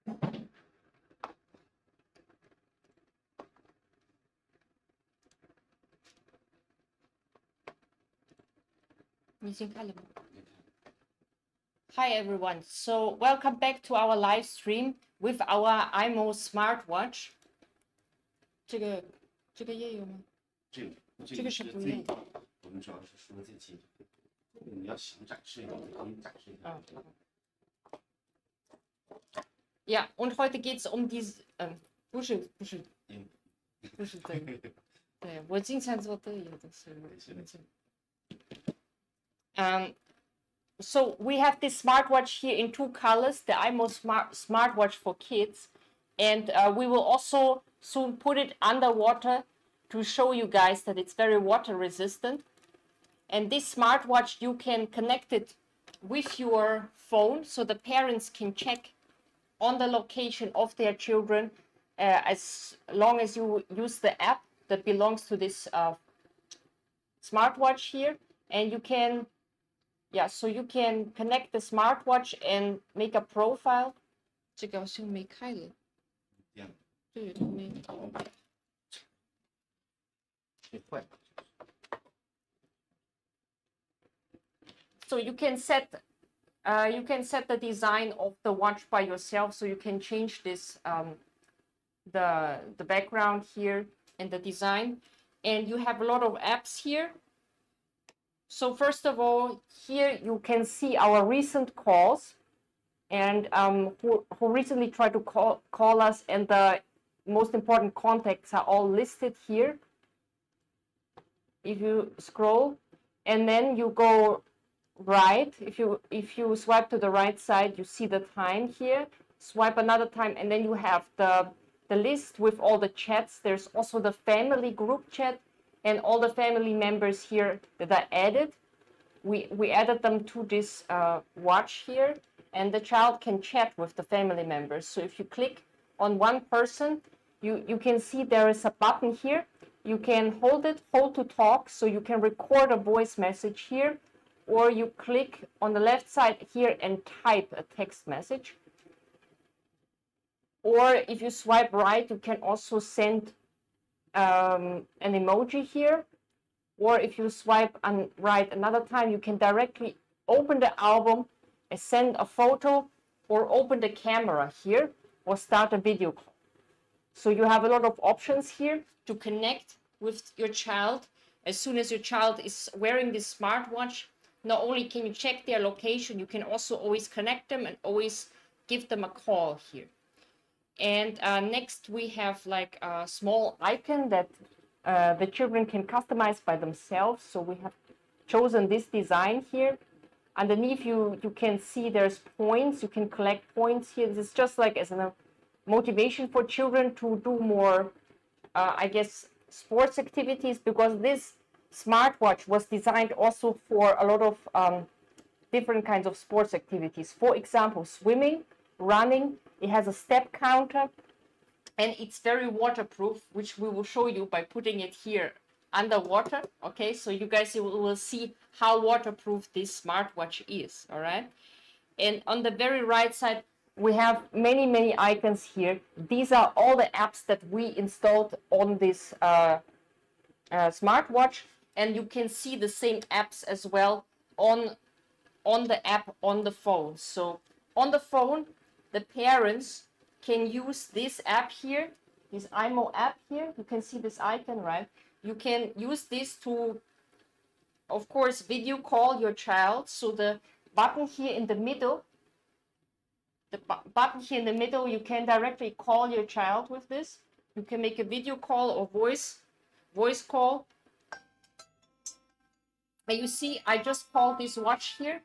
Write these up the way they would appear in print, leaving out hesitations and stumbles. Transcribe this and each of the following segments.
Hi everyone, so welcome back to our live stream with our imoo smartwatch. 这个也有吗？这个是不用的。我们主要是说这些，你要想展示一个，可以展示一下。Ja, und heute geht es um diese, 不是灯，对，我经常做的有的是。So we have this smartwatch here in 2 colors, the imoo smartwatch for kids, and we will also soon put it underwater to show you guys that it's very water resistant. And this smartwatch, you can connect it with your phone, so the parents can check on the location of their children as long as you use the app that belongs to this smartwatch here. And you can, so you can connect the smartwatch and make a profile. 这个好像没开了。对，没。So you can set the design of the watch by yourself. So you can change this the background here and the design, and you have a lot of apps here. So first of all, here you can see our recent calls, and who recently tried to call us, and the most important contacts are all listed here. If you scroll, and then you go right, if you swipe to the right side, you see the time here. Swipe another time, and then you have the list with all the chats. There's also the family group chat and all the family members here that are added. We added them to this watch here, and the child can chat with the family members. So if you click on one person, you can see there is a button here. You can hold to talk, so you can record a voice message here, or you click on the left side here and type a text message. Or if you swipe right, you can also send an emoji here. Or if you swipe right another time, you can directly open the album and send a photo, or open the camera here, or start a video call. So you have a lot of options here to connect with your child. As soon as your child is wearing this smartwatch, not only can you check their location, you can also always connect them and always give them a call here. And next we have like a small icon that the children can customize by themselves. So we have chosen this design here. Underneath you can see there's points. You can collect points here. This is just like as a motivation for children to do more, I guess, sports activities, because this smartwatch was designed also for a lot of different kinds of sports activities. For example, swimming, running. It has a step counter, and it's very waterproof, which we will show you by putting it here underwater. Okay, so you guys will see how waterproof this smartwatch is. All right, and on the very right side we have many icons here. These are all the apps that we installed on this smartwatch, and you can see the same apps as well on the app on the phone. So on the phone, the parents can use this app here, this imoo app here. You can see this icon, right? You can use this to, of course, video call your child. So the button here in the middle, you can directly call your child with this. You can make a video call or voice call. And you see, I just called this watch here,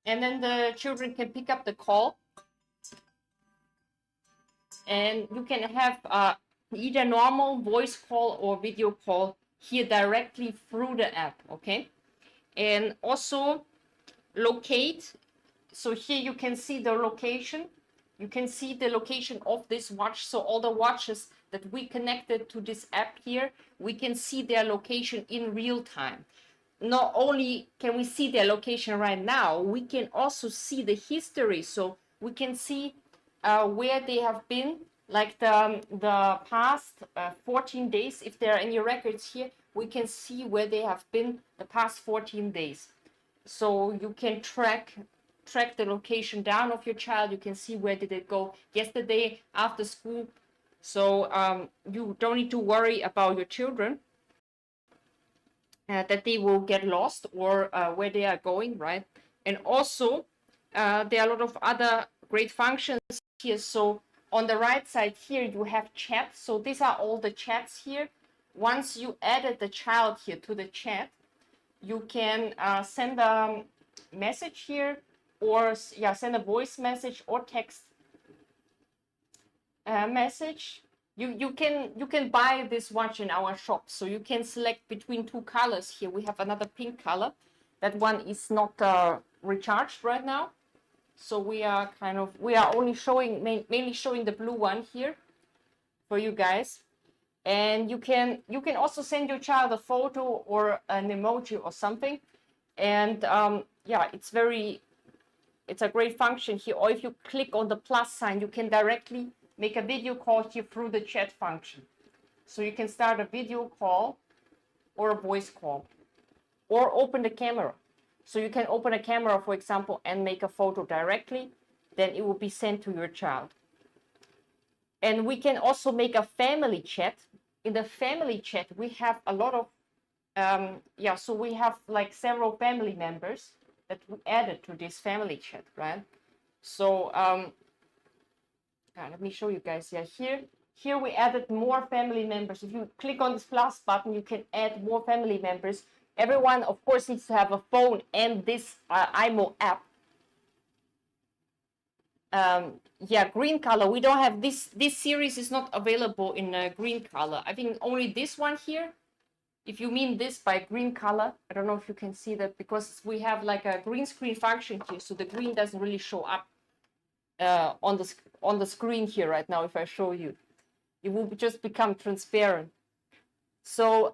and then the children can pick up the call, and you can have either normal voice call or video call here directly through the app. Okay, and also locate. So here you can see the location. You can see the location of this watch. So all the watches that we connected to this app here, we can see their location in real time. Not only can we see their location right now, we can also see the history. So we can see where they have been, like the past 14 days. If there are any records here, we can see where they have been the past 14 days. So you can track the location down of your child. You can see where did it go yesterday after school. So you don't need to worry about your children that they will get lost or where they are going, right? And also there are a lot of other great functions here. So on the right side here you have chat. So these are all the chats here. Once you added the child here to the chat, you can send a message here, or send a voice message or text message. You can buy this watch in our shop. So you can select between two colors here. We have another pink color. That one is not recharged right now. So we are only showing, mainly showing the blue one here for you guys. And you can also send your child a photo or an emoji or something. And yeah, it's a great function here. Or if you click on the plus sign, you can directly make a video call here through the chat function. So you can start a video call or a voice call, or open the camera. So you can open a camera, for example, and make a photo directly. Then it will be sent to your child. And we can also make a family chat. In the family chat, we have a lot of, so we have like several family members that we added to this family chat, right? So let me show you guys. Yeah, here we added more family members. If you click on this plus button, you can add more family members. Everyone, of course, needs to have a phone and this imoo app. Yeah, green color. We don't have this. This series is not available in green color. I think only this one here. If you mean this by green color, I don't know if you can see that, because we have like a green screen function here, so the green doesn't really show up on the screen here right now. If I show you, it will just become transparent. So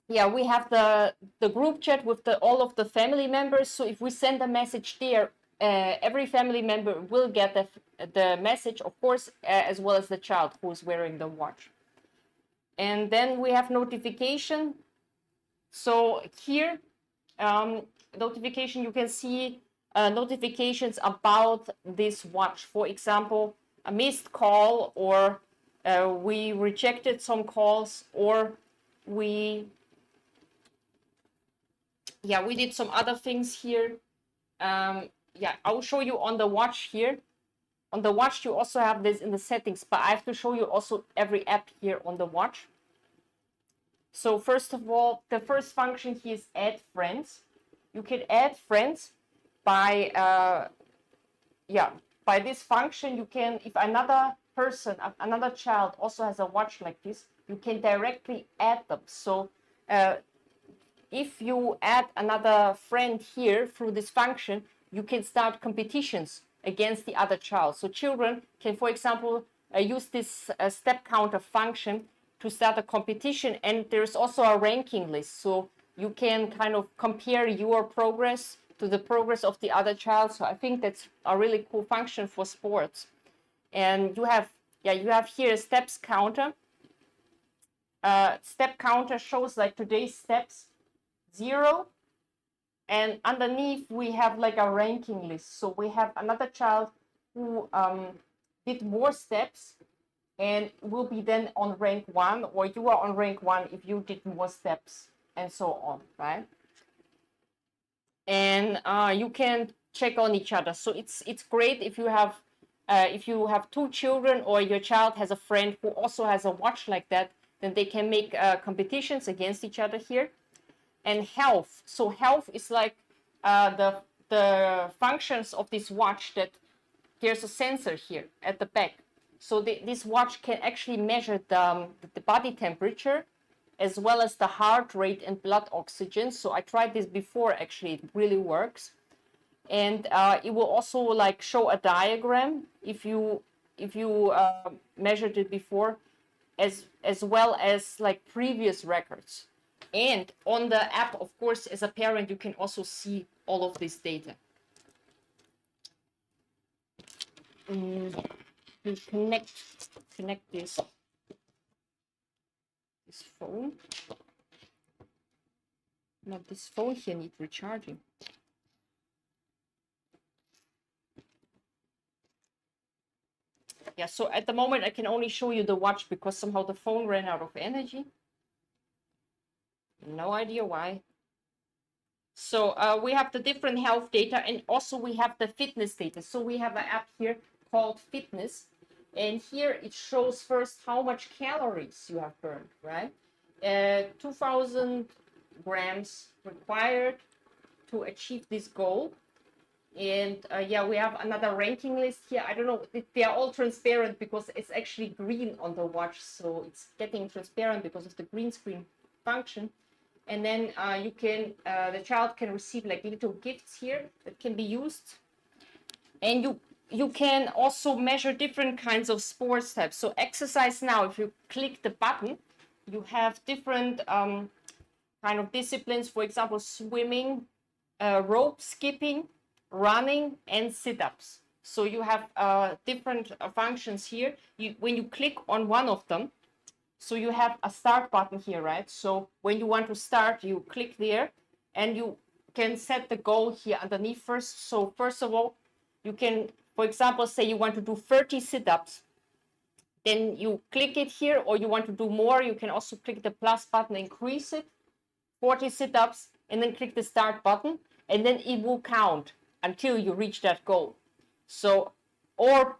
yeah, we have the group chat with all of the family members. So if we send a message there, every family member will get the message, of course, as well as the child who's wearing the watch. And then we have notification. So here, notification, you can see notifications about this watch. For example, a missed call, or we rejected some calls, or we did some other things here. Yeah, I will show you on the watch here. On the watch, you also have this in the settings, but I have to show you also every app here on the watch. So first of all, the first function here is add friends. You can add friends by by this function. You can, if another person, another child also has a watch like this, you can directly add them. So if you add another friend here through this function, you can start competitions against the other child. So children can, for example, use this step counter function to start a competition, and there's also a ranking list. So you can kind of compare your progress to the progress of the other child. So I think that's a really cool function for sports. And you have here a steps counter. Step counter shows like today's steps 0, and underneath we have like a ranking list. So we have another child who did more steps and will be then on rank 1, or you are on rank 1 if you did more steps, and so on, right? And you can check on each other. So it's great if you have 2 children, or your child has a friend who also has a watch like that, then they can make competitions against each other here. And health. So health is like the functions of this watch, that there's a sensor here at the back. So this watch can actually measure the body temperature, as well as the heart rate and blood oxygen. So I tried this before, actually it really works. And it will also like show a diagram if you measured it before, as well as like previous records. And on the app, of course, as a parent, you can also see all of this data. we connect this phone. Now this phone here needs recharging. Yeah, so at the moment I can only show you the watch because somehow the phone ran out of energy. No idea why. So we have the different health data, and also we have the fitness data. So we have an app here called Fitness, and here it shows first how much calories you have burned, right? 2,000 grams required to achieve this goal. And yeah, we have another ranking list here. I don't know, they are all transparent because it's actually green on the watch, so it's getting transparent because of the green screen function. And then you can the child can receive like little gifts here that can be used, and you can also measure different kinds of sports types. So exercise now, if you click the button, you have different kind of disciplines, for example swimming, rope skipping, running, and sit-ups. So you have different functions here. When you click on one of them, so you have a start button here, right? So when you want to start, you click there, and you can set the goal here underneath first. So first of all, you can, for example, say you want to do 30 sit-ups. Then you click it here, or you want to do more, you can also click the plus button, increase it, 40 sit-ups, and then click the start button, and then it will count until you reach that goal. So, or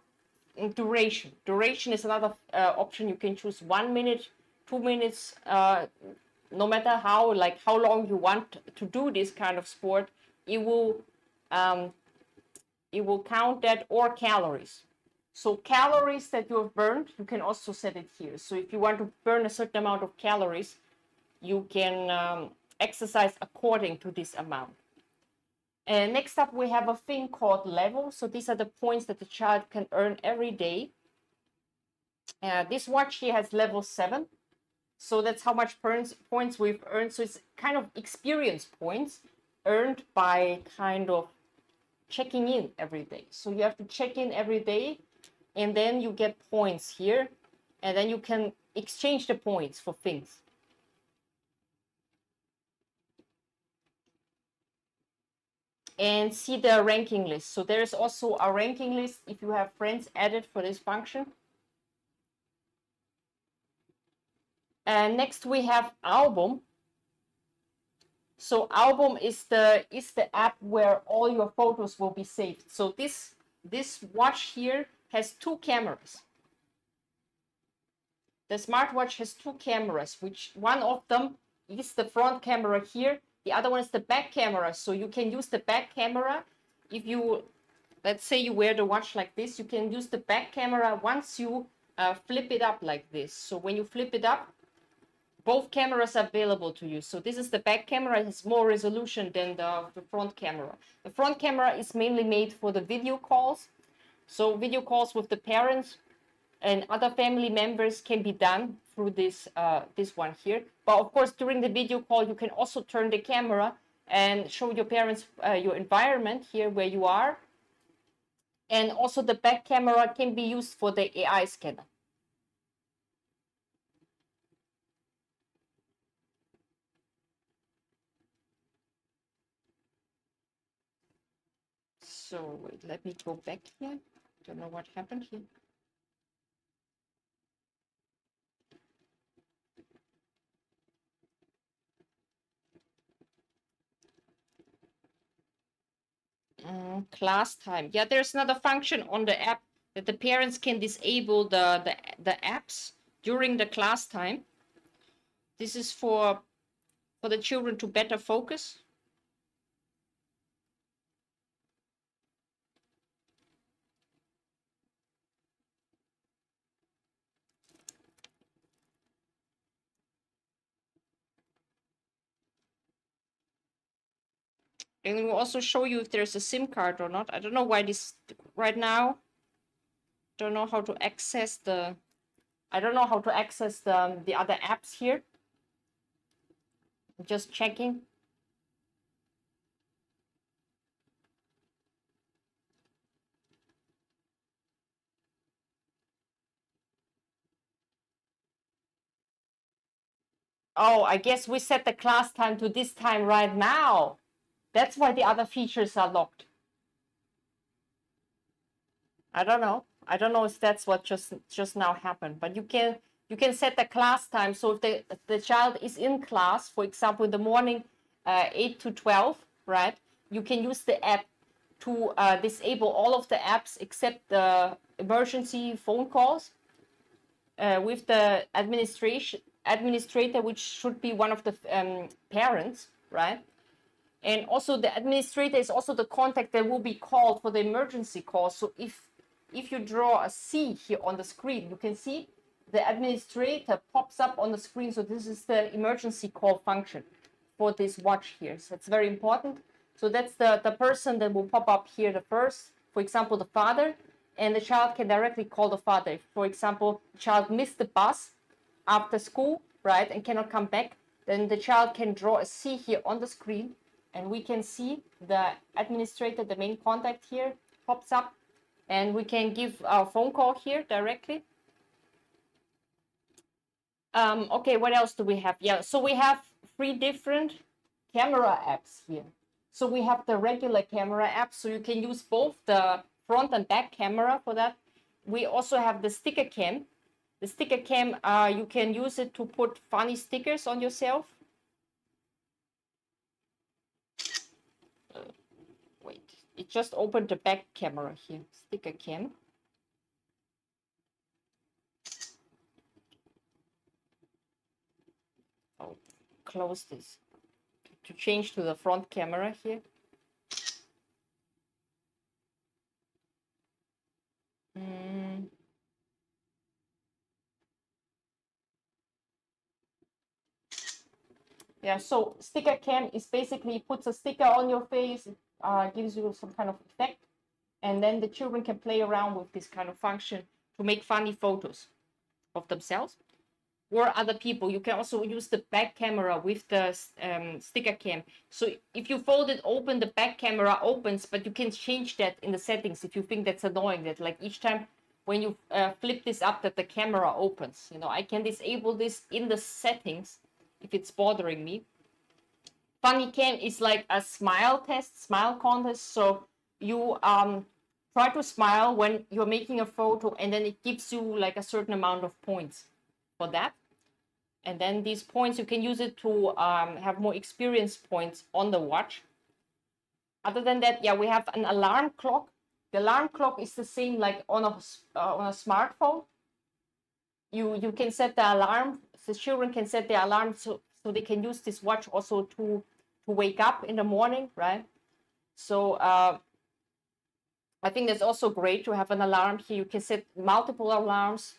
duration. Duration is another option. You can choose 1 minute, 2 minutes, no matter how long you want to do this kind of sport, it will count that, or calories. So calories that you have burned, you can also set it here. So if you want to burn a certain amount of calories, you can exercise according to this amount. And next up, we have a thing called level. So these are the points that the child can earn every day. This watch here has level 7. So that's how much points we've earned. So it's kind of experience points earned by kind of checking in every day. So you have to check in every day, and then you get points here, and then you can exchange the points for things. And see the ranking list. So there is also a ranking list if you have friends added for this function. And next we have album. So album is the app where all your photos will be saved. So this watch here has 2 cameras. The smartwatch has 2 cameras, which one of them is the front camera here. The other one is the back camera. So you can use the back camera if you, let's say you wear the watch like this, you can use the back camera once you flip it up like this. So when you flip it up, both cameras are available to you. So this is the back camera. It has more resolution than the front camera. The front camera is mainly made for the video calls. So video calls with the parents and other family members can be done through this one here. But of course, during the video call, you can also turn the camera and show your parents your environment here where you are. And also the back camera can be used for the AI scanner. So wait, let me go back here. Don't know what happened here. Class time. Yeah, there's another function on the app that the parents can disable the apps during the class time. This is for the children to better focus. And we'll also show you if there's a SIM card or not. I don't know why this right now. Don't know how to access the. I don't know how to access the other apps here. I'm just checking. Oh, I guess we set the class time to this time right now. That's why the other features are locked. I don't know. I don't know if that's what just now happened, but you can set the class time. So if the child is in class, for example, in the morning, 8 to 12, right? You can use the app to disable all of the apps except the emergency phone calls with the administrator, which should be one of the parents, right? And also the administrator is also the contact that will be called for the emergency call. So if you draw a C here on the screen, you can see the administrator pops up on the screen. So this is the emergency call function for this watch here. So it's very important. So that's the person that will pop up here the first, for example, the father, and the child can directly call the father. For example, the child missed the bus after school, right, and cannot come back, then the child can draw a C here on the screen, and we can see the administrator, the main contact here, pops up, and we can give a phone call here directly. Okay, what else do we have? Yeah, so we have 3 different camera apps here. So we have the regular camera app, so you can use both the front and back camera for that. We also have the sticker cam. The sticker cam, you can use it to put funny stickers on yourself. Wait, it just opened the back camera here, sticker cam. I'll close this to change to the front camera here. Yeah, so sticker cam is basically puts a sticker on your face, gives you some kind of effect, and then the children can play around with this kind of function to make funny photos of themselves or other people. You can also use the back camera with the sticker cam. So if you fold it open, the back camera opens, but you can change that in the settings if you think that's annoying, that like each time when you flip this up that the camera opens. You know, I can disable this in the settings if it's bothering me. Funny cam is like a smile test, smile contest. So you try to smile when you're making a photo, and then it gives you like a certain amount of points for that. And then these points, you can use it to have more experience points on the watch. Other than that, yeah, we have an alarm clock. The alarm clock is the same like on a smartphone. You can set the alarm. The children can set the alarm so they can use this watch also to wake up in the morning, right? So I think that's also great to have an alarm here. You can set multiple alarms,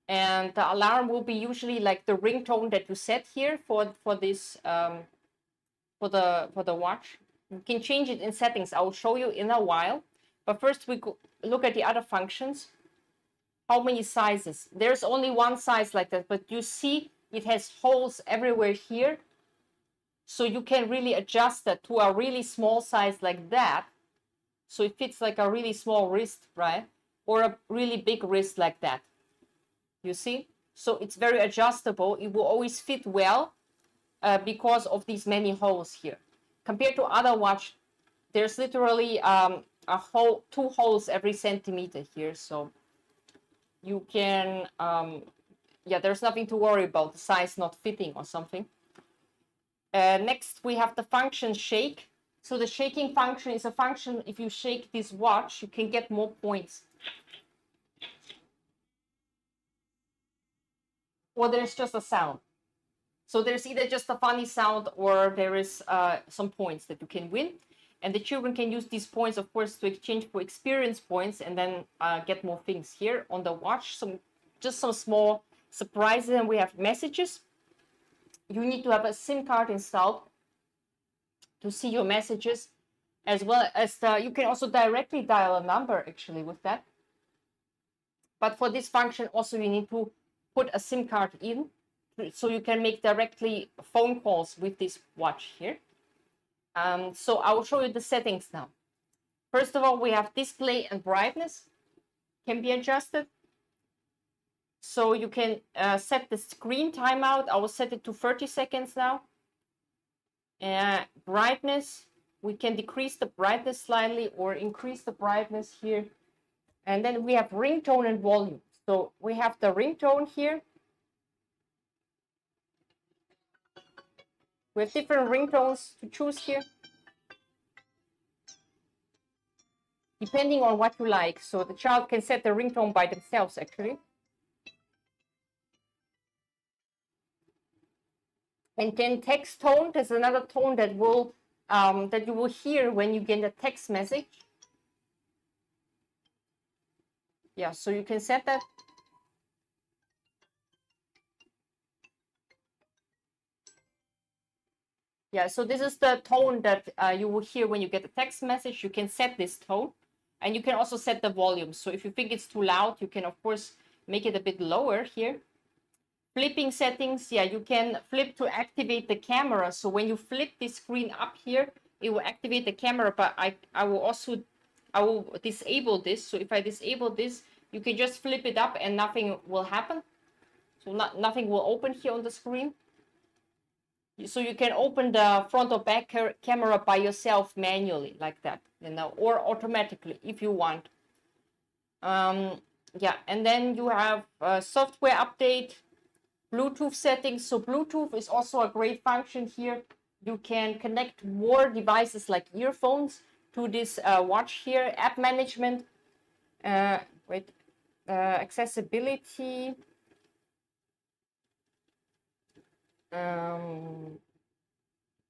and the alarm will be usually like the ringtone that you set here for this for the watch. You can change it in settings. I will show you in a while, but first we look at the other functions. How many sizes? There's only one size like that, but you see it has holes everywhere here, so you can really adjust that to a really small size like that, so it fits like a really small wrist, right? Or a really big wrist like that. You see? So it's very adjustable. It will always fit well because of these many holes here. Compared to other watch, there's literally a hole, 2 holes every centimeter here. So you can, yeah, there's nothing to worry about the size not fitting or something. Next, we have the function shake. So the shaking function is a function, if you shake this watch, you can get more points. Or there's just a sound. So there's either just a funny sound or there is some points that you can win. And the children can use these points, of course, to exchange for experience points and then get more things here on the watch. Just some small surprises. And we have messages. You need to have a SIM card installed to see your messages, as well as you can also directly dial a number actually with that. But for this function also you need to put a SIM card in, so you can make directly phone calls with this watch here. So I will show you the settings now. First of all, we have display and brightness can be adjusted. So you can set the screen timeout. I will set it to 30 seconds now. Brightness, we can decrease the brightness slightly or increase the brightness here. And then we have ringtone and volume. So we have the ringtone here. We have different ringtones to choose here, depending on what you like. So the child can set the ringtone by themselves, actually. And then text tone, there's another tone that will that you will hear when you get a text message. Yeah, so you can set that. Yeah, so this is the tone that you will hear when you get a text message. You can set this tone, and you can also set the volume. So if you think it's too loud, you can, of course, make it a bit lower here. Flipping settings, yeah, you can flip to activate the camera. So when you flip this screen up here, it will activate the camera, but I will disable this. So if I disable this, you can just flip it up and nothing will happen. So nothing will open here on the screen. So you can open the front or back camera by yourself manually, like that, you know, or automatically if you want. Yeah, and then you have software update, Bluetooth settings. So Bluetooth is also a great function here. You can connect more devices like earphones to this watch here. App management, accessibility.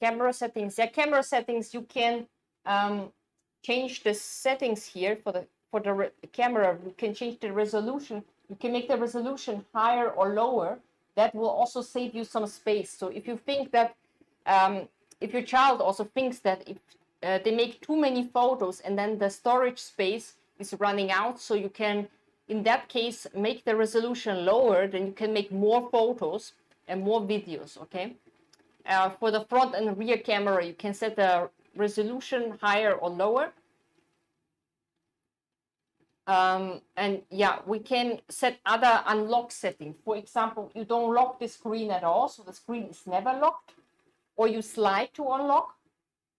Camera settings. Yeah, camera settings. You can change the settings here for the camera. You can change the resolution. You can make the resolution higher or lower. That will also save you some space. So if you think that if your child also thinks that if they make too many photos and then the storage space is running out, so you can in that case make the resolution lower, then you can make more photos and more videos. Okay, for the front and rear camera, you can set the resolution higher or lower. And yeah, we can set other unlock settings. For example, you don't lock the screen at all, so the screen is never locked, or you slide to unlock,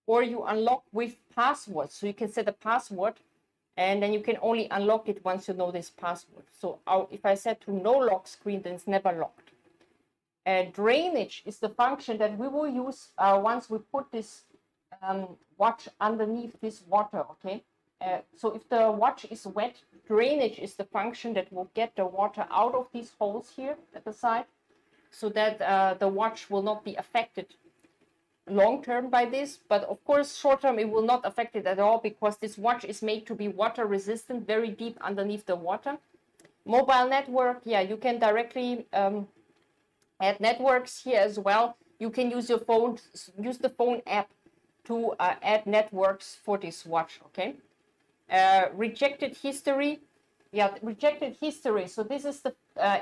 or you unlock with password. So you can set a password, and then you can only unlock it once you know this password. So if I set to no lock screen, then it's never locked. Drainage is the function that we will use once we put this watch underneath this water. Okay, so if the watch is wet, drainage is the function that will get the water out of these holes here at the side, so that the watch will not be affected long term by this. But of course, short term it will not affect it at all, because this watch is made to be water resistant, very deep underneath the water. Mobile network, yeah, you can directly add networks here as well. You can use your phone, use the phone app to add networks for this watch. Okay. Rejected history, yeah, rejected history. So this is the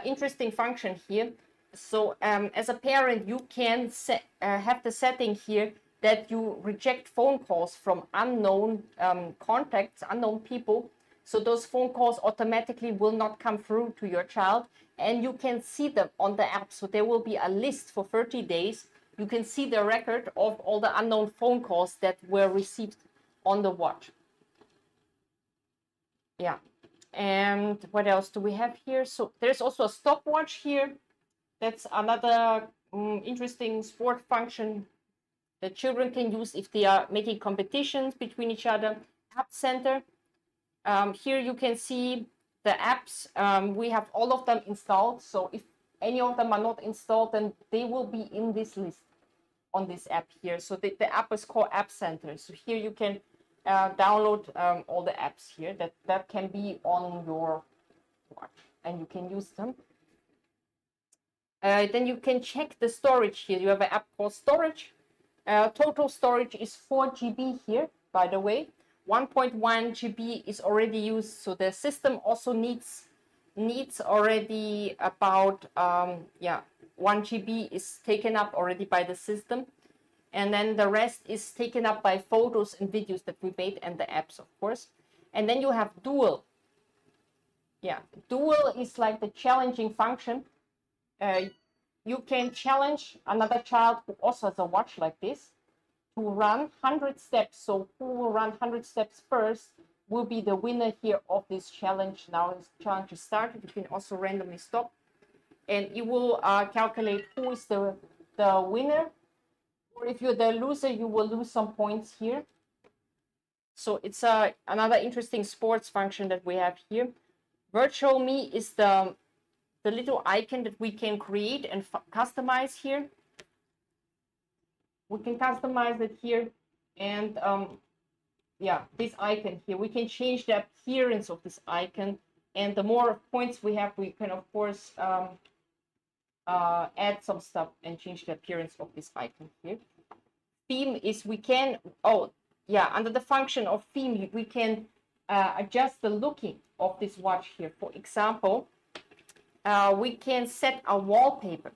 interesting function here. So as a parent, you can have the setting here that you reject phone calls from unknown contacts, unknown people. So those phone calls automatically will not come through to your child, and you can see them on the app. So there will be a list for 30 days. You can see the record of all the unknown phone calls that were received on the watch. Yeah, and what else do we have here? So there's also a stopwatch here. That's another interesting sport function that children can use if they are making competitions between each other. App Center. Here you can see the apps. We have all of them installed. So if any of them are not installed, then they will be in this list on this app here. So the app is called App Center. So here you can download all the apps here that can be on your watch, and you can use them. Then you can check the storage here. You have an app called Storage. Total storage is 4 GB here, by the way. 1.1 GB is already used, so the system also needs already about 1 GB is taken up already by the system, and then the rest is taken up by photos and videos that we made and the apps, of course. And then you have dual. Yeah, dual is like the challenging function. You can challenge another child who also has a watch like this to run 100 steps. So who will run 100 steps first will be the winner here of this challenge. Now this challenge is started. You can also randomly stop, and it will calculate who is the winner. Or if you're the loser, you will lose some points here. So it's another interesting sports function that we have here. Virtual Me is the little icon that we can create and customize here. We can customize it here, and yeah, this icon here, we can change the appearance of this icon, and the more points we have, we can of course add some stuff and change the appearance of this icon here. Theme is we can, oh yeah, under the function of theme, we can adjust the looking of this watch here. For example, we can set a wallpaper.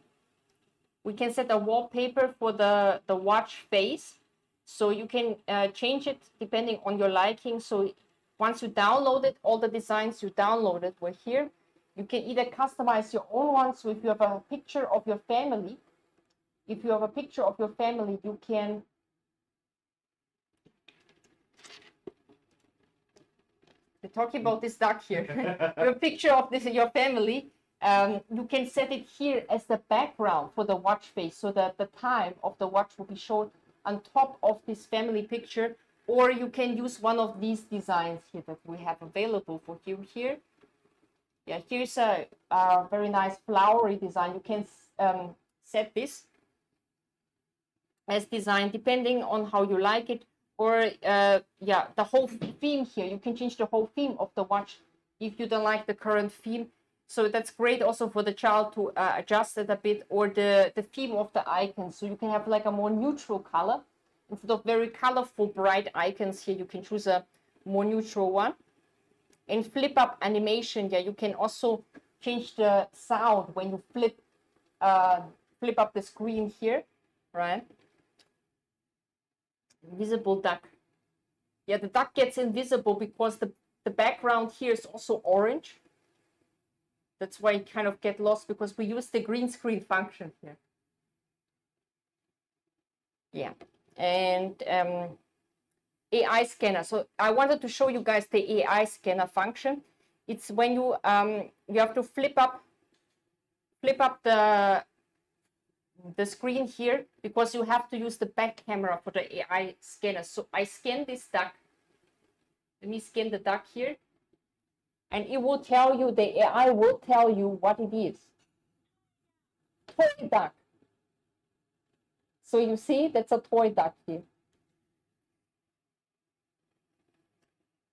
We can set a wallpaper for the watch face. So you can change it depending on your liking. So once you download it, all the designs you downloaded were here. You can either customize your own one. So if you have a picture of your family, you can we're talking about this duck here. Your picture of this your family. You can set it here as the background for the watch face, so that the time of the watch will be shown on top of this family picture. Or you can use one of these designs here that we have available for you here. Yeah, here's a very nice flowery design. You can set this as design depending on how you like it. Or yeah, the whole theme here, you can change the whole theme of the watch if you don't like the current theme. So that's great also for the child to adjust it a bit, or the theme of the icon. So you can have like a more neutral color. Instead of very colorful, bright icons here, you can choose a more neutral one. And flip up animation, yeah, you can also change the sound when you flip up the screen here, right? Invisible duck. Yeah, the duck gets invisible because the background here is also orange. That's why you kind of get lost, because we use the green screen function here. Yeah, and AI scanner. So I wanted to show you guys the AI scanner function. It's when you have to flip up the screen here, because you have to use the back camera for the AI scanner. So I scan this duck. Let me scan the duck here. And it will tell you, the AI will tell you what it is. Toy duck. So you see, that's a toy duck here.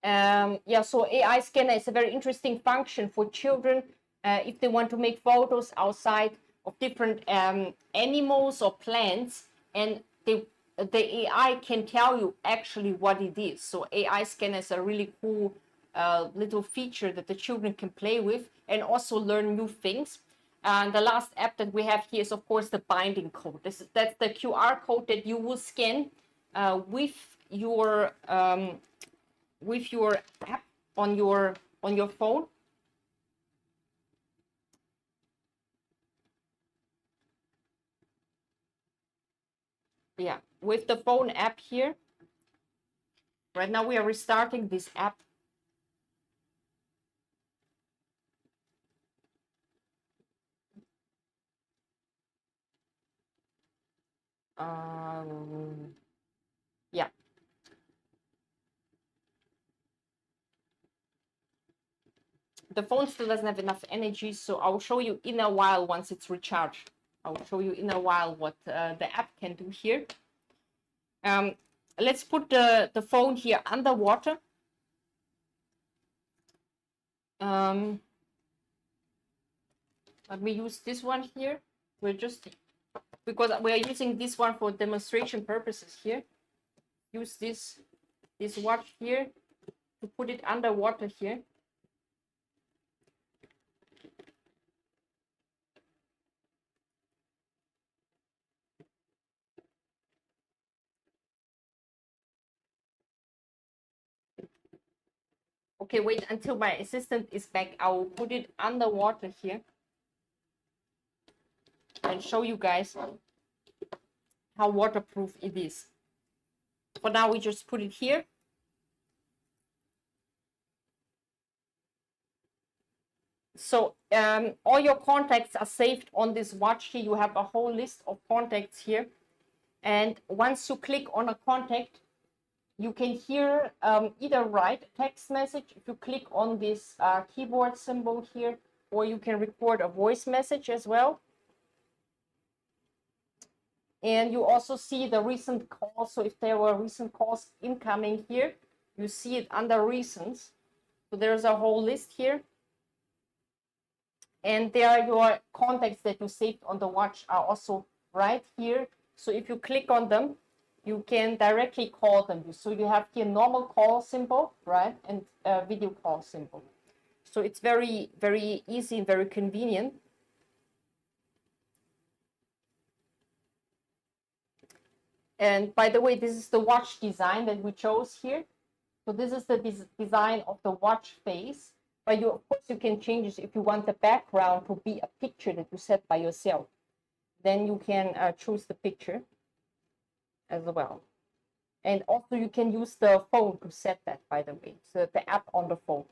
Yeah, so AI scanner is a very interesting function for children if they want to make photos outside of different animals or plants, and the AI can tell you actually what it is. So AI scanner is a really cool little feature that the children can play with and also learn new things. And the last app that we have here is, of course, the binding code. That's the QR code that you will scan with your app on your phone. Yeah, with the phone app here. Right now we are restarting this app. Yeah. The phone still doesn't have enough energy, so I'll show you in a while once it's recharged. I'll show you in a while what the app can do here. Let's put the phone here underwater. Let me use this one here. Because we are using this one for demonstration purposes here. Use this watch here to put it underwater here. Okay, wait until my assistant is back. I will put it underwater here and show you guys how waterproof it is. For now, we just put it here. So all your contacts are saved on this watch here. You have a whole list of contacts here. And once you click on a contact, you can here either write a text message if you click on this keyboard symbol here, or you can record a voice message as well. And you also see the recent calls. So if there were recent calls incoming here, you see it under recents. So there's a whole list here. And there are your contacts that you saved on the watch are also right here. So if you click on them, you can directly call them. So you have here normal call symbol, right? And video call symbol. So it's very, very easy and very convenient. And by the way, this is the watch design that we chose here. So this is the design of the watch face. But you, of course, you can change this if you want the background to be a picture that you set by yourself. Then you can choose the picture as well. And also you can use the phone to set that, by the way. So the app on the phone.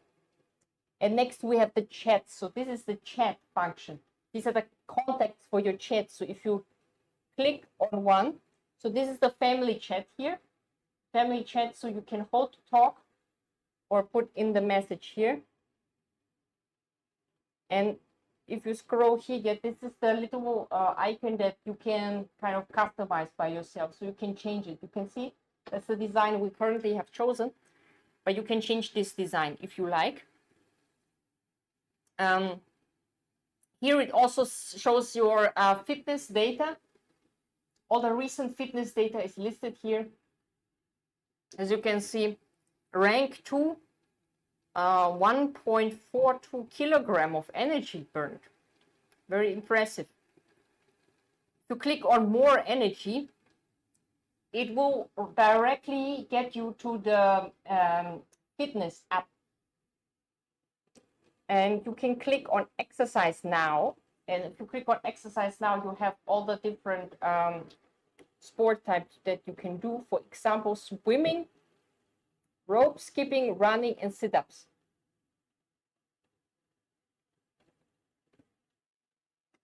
And next we have the chat. So this is the chat function. These are the contacts for your chat. So if you click on one, so this is the family chat here. Family chat, so you can hold to talk or put in the message here. And if you scroll here, this is the little icon that you can kind of customize by yourself. So you can change it. You can see that's the design we currently have chosen, but you can change this design if you like. Here it also shows your fitness data. All the recent fitness data is listed here. As you can see, rank 2, 1.42 kilogram of energy burned. Very impressive. If you click on more energy, it will directly get you to the fitness app. And you can click on exercise now. And if you click on exercise now, you have all the different sport types that you can do. For example, swimming, rope skipping, running, and sit-ups.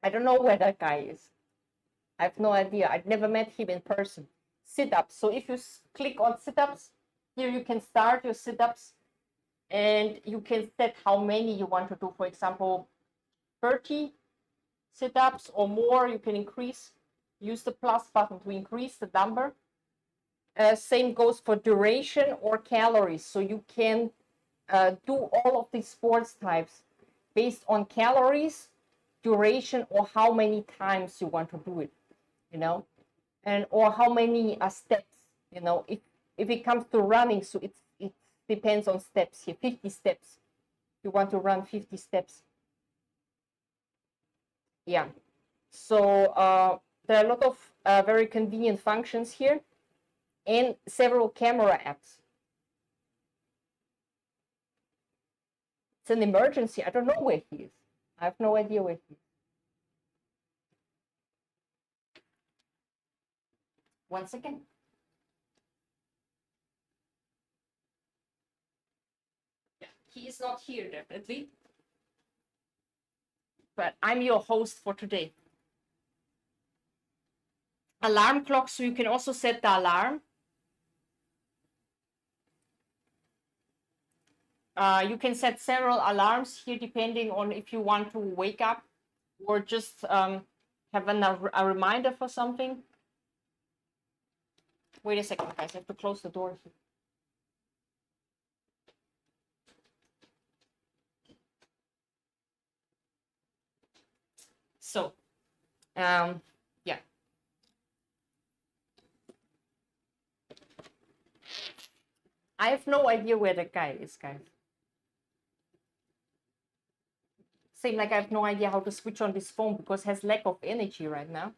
I don't know where that guy is. I have no idea. I've never met him in person. Sit-ups. So if you click on sit-ups, here you can start your sit-ups and you can set how many you want to do. For example, 30 sit-ups or more. You can increase. Use the plus button to increase the number. Same goes for duration or calories. So you can do all of these sports types based on calories, duration, or how many times you want to do it, you know, and or how many steps, you know. If it comes to running, so it depends on steps here. 50 steps. You want to run 50 steps. Yeah. So there are a lot of very convenient functions here, and several camera apps. It's an emergency. I don't know where he is. I have no idea where he is. 1 second. Yeah, he is not here, definitely. But I'm your host for today. Alarm clock, so you can also set the alarm. You can set several alarms here depending on if you want to wake up or just have a reminder for something. Wait a second, guys. I have to close the door here. So, yeah. I have no idea where that guy is, guys. Same like I have no idea how to switch on this phone because it has lack of energy right now.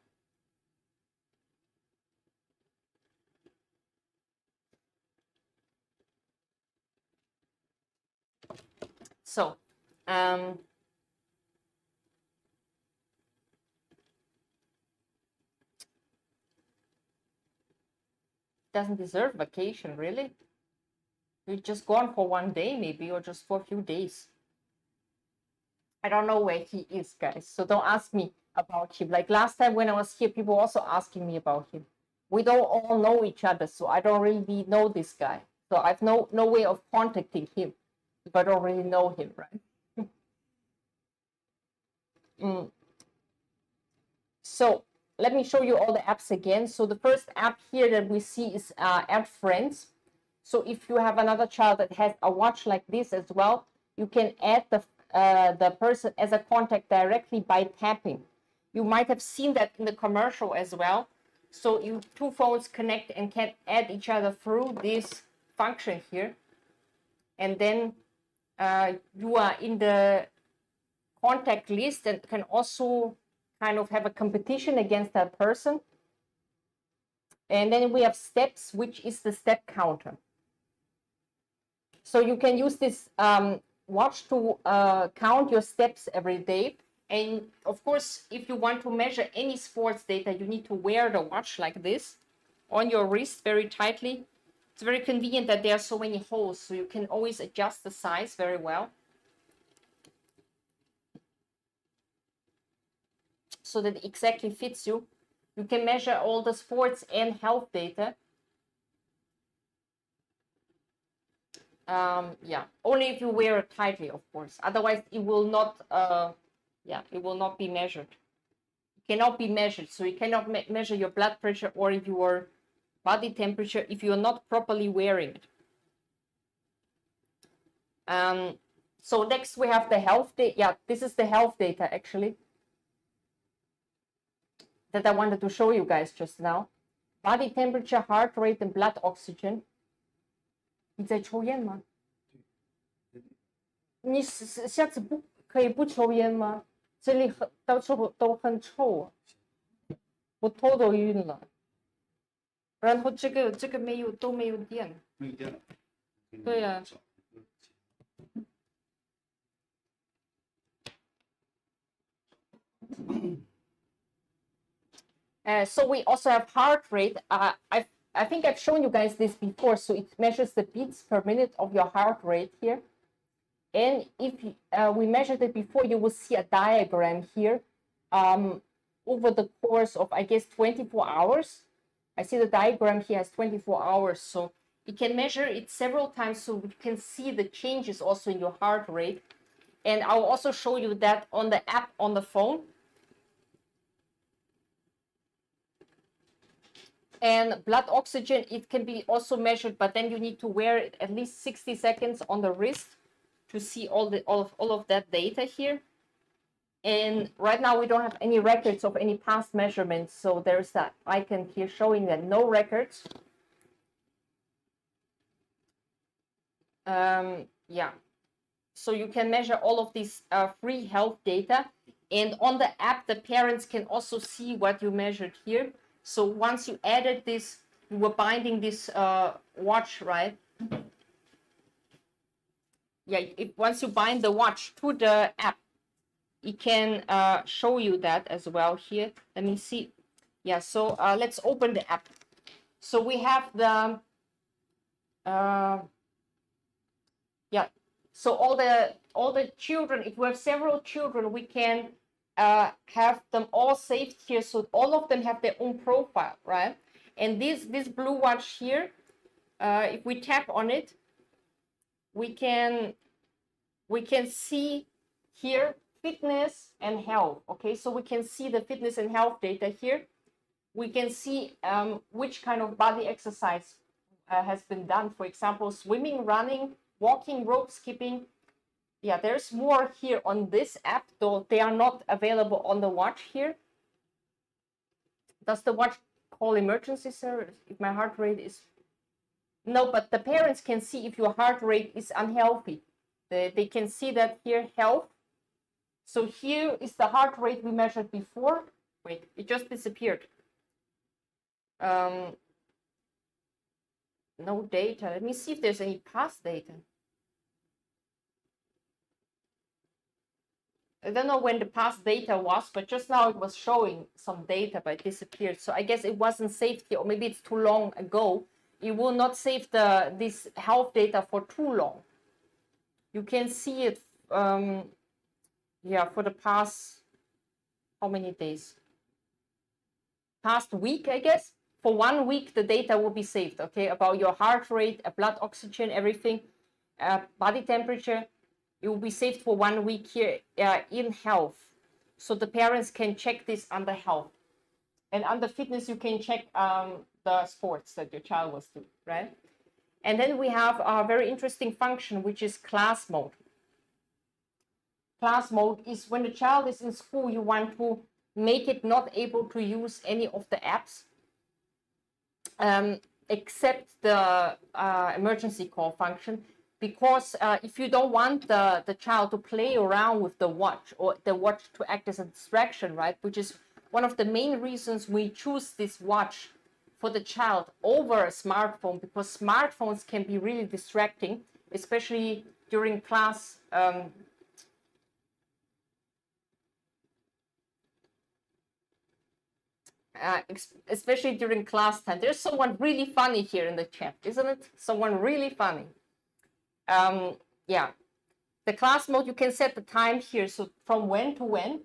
So, doesn't deserve vacation, really. We've just gone for one day, maybe, or just for a few days. I don't know where he is, guys. So don't ask me about him. Like last time when I was here, people were also asking me about him. We don't all know each other, so I don't really know this guy. So I've no way of contacting him if I don't really know him, right? So let me show you all the apps again. So the first app here that we see is Add Friends. So if you have another child that has a watch like this as well, you can add the person as a contact directly by tapping. You might have seen that in the commercial as well. So you two phones connect and can add each other through this function here. And then you are in the contact list and can also kind of have a competition against that person. And then we have steps, which is the step counter. So you can use this watch to count your steps every day. And of course, if you want to measure any sports data, you need to wear the watch like this on your wrist very tightly. It's very convenient that there are so many holes, so you can always adjust the size very well, so that it exactly fits you. You can measure all the sports and health data. Yeah, only if you wear it tightly, of course. Otherwise, it will not. It will not be measured. It cannot be measured, so you cannot measure your blood pressure or your body temperature if you are not properly wearing it. So next we have the health data. Yeah, this is the health data actually that I wanted to show you guys just now. Body temperature, heart rate, and blood oxygen. 你在抽烟吗？你下次不可以不抽烟吗？这里到处都很臭啊，我头都晕了。然后这个都没有电。没有电了。对呀。So we also have heart rate. I think I've shown you guys this before. So it measures the beats per minute of your heart rate here. And if we measured it before, you will see a diagram here over the course of, I guess, 24 hours. I see the diagram here has 24 hours. So you can measure it several times so you can see the changes also in your heart rate. And I'll also show you that on the app on the phone. And blood oxygen, it can be also measured, but then you need to wear it at least 60 seconds on the wrist to see all of that data here. And right now we don't have any records of any past measurements, so there's that icon here showing that no records. Yeah, so you can measure all of these free health data, and on the app the parents can also see what you measured here. So once you added this, you were binding this watch, right? Yeah, once you bind the watch to the app, it can show you that as well here. Let me see. Yeah, so let's open the app. So we have the, yeah, so all the children, if we have several children, we can have them all saved here, so all of them have their own profile, right? And this blue watch here, if we tap on it, we can see here fitness and health. Okay, so we can see the fitness and health data here. We can see which kind of body exercise has been done. For example, swimming, running, walking, rope skipping. Yeah, there's more here on this app, though they are not available on the watch here. Does the watch call emergency service if my heart rate is... No, but the parents can see if your heart rate is unhealthy. They can see that here, health. So here is the heart rate we measured before. Wait, it just disappeared. No data. Let me see if there's any past data. I don't know when the past data was, but just now it was showing some data, but it disappeared. So I guess it wasn't saved here, or maybe it's too long ago. It will not save this health data for too long. You can see it, yeah, for the past, how many days? Past week, I guess. For 1 week, the data will be saved, okay, about your heart rate, blood oxygen, everything, body temperature. It will be saved for 1 week here in health. So the parents can check this under health. And under fitness, you can check the sports that your child was doing, right? And then we have a very interesting function, which is class mode. Class mode is when the child is in school, you want to make it not able to use any of the apps except the emergency call function, because if you don't want the child to play around with the watch, or the watch to act as a distraction, right, which is one of the main reasons we choose this watch for the child over a smartphone, because smartphones can be really distracting, especially during class. Especially during class time. There's someone really funny here in the chat, isn't it? Someone really funny. Yeah, the class mode, you can set the time here, so from when to when,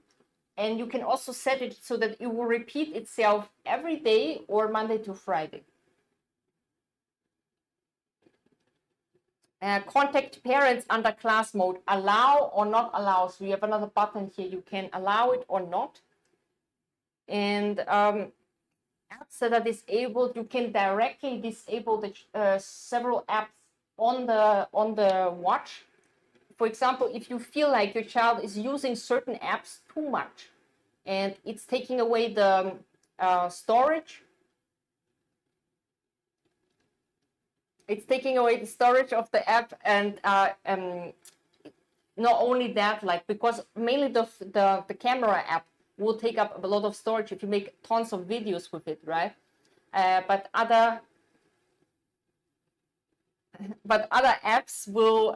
and you can also set it so that it will repeat itself every day or Monday to Friday. Contact parents under class mode, allow or not allow. So you have another button here, you can allow it or not. And apps that are disabled, you can directly disable the several apps on the watch. For example, if you feel like your child is using certain apps too much and it's taking away the storage, it's taking away the storage of the app, and not only that, like, because mainly the camera app will take up a lot of storage if you make tons of videos with it, right? But other apps will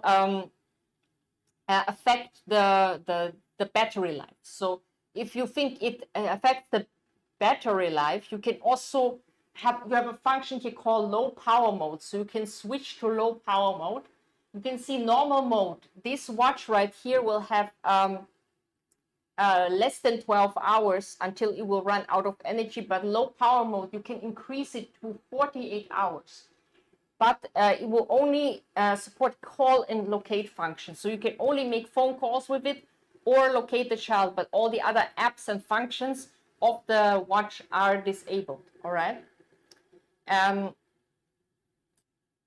affect the battery life. So if you think it affects the battery life, you can also have a function here called low power mode. So you can switch to low power mode. You can see normal mode. This watch right here will have less than 12 hours until it will run out of energy, but low power mode, you can increase it to 48 hours. But it will only support call and locate functions. So you can only make phone calls with it or locate the child, but all the other apps and functions of the watch are disabled, all right?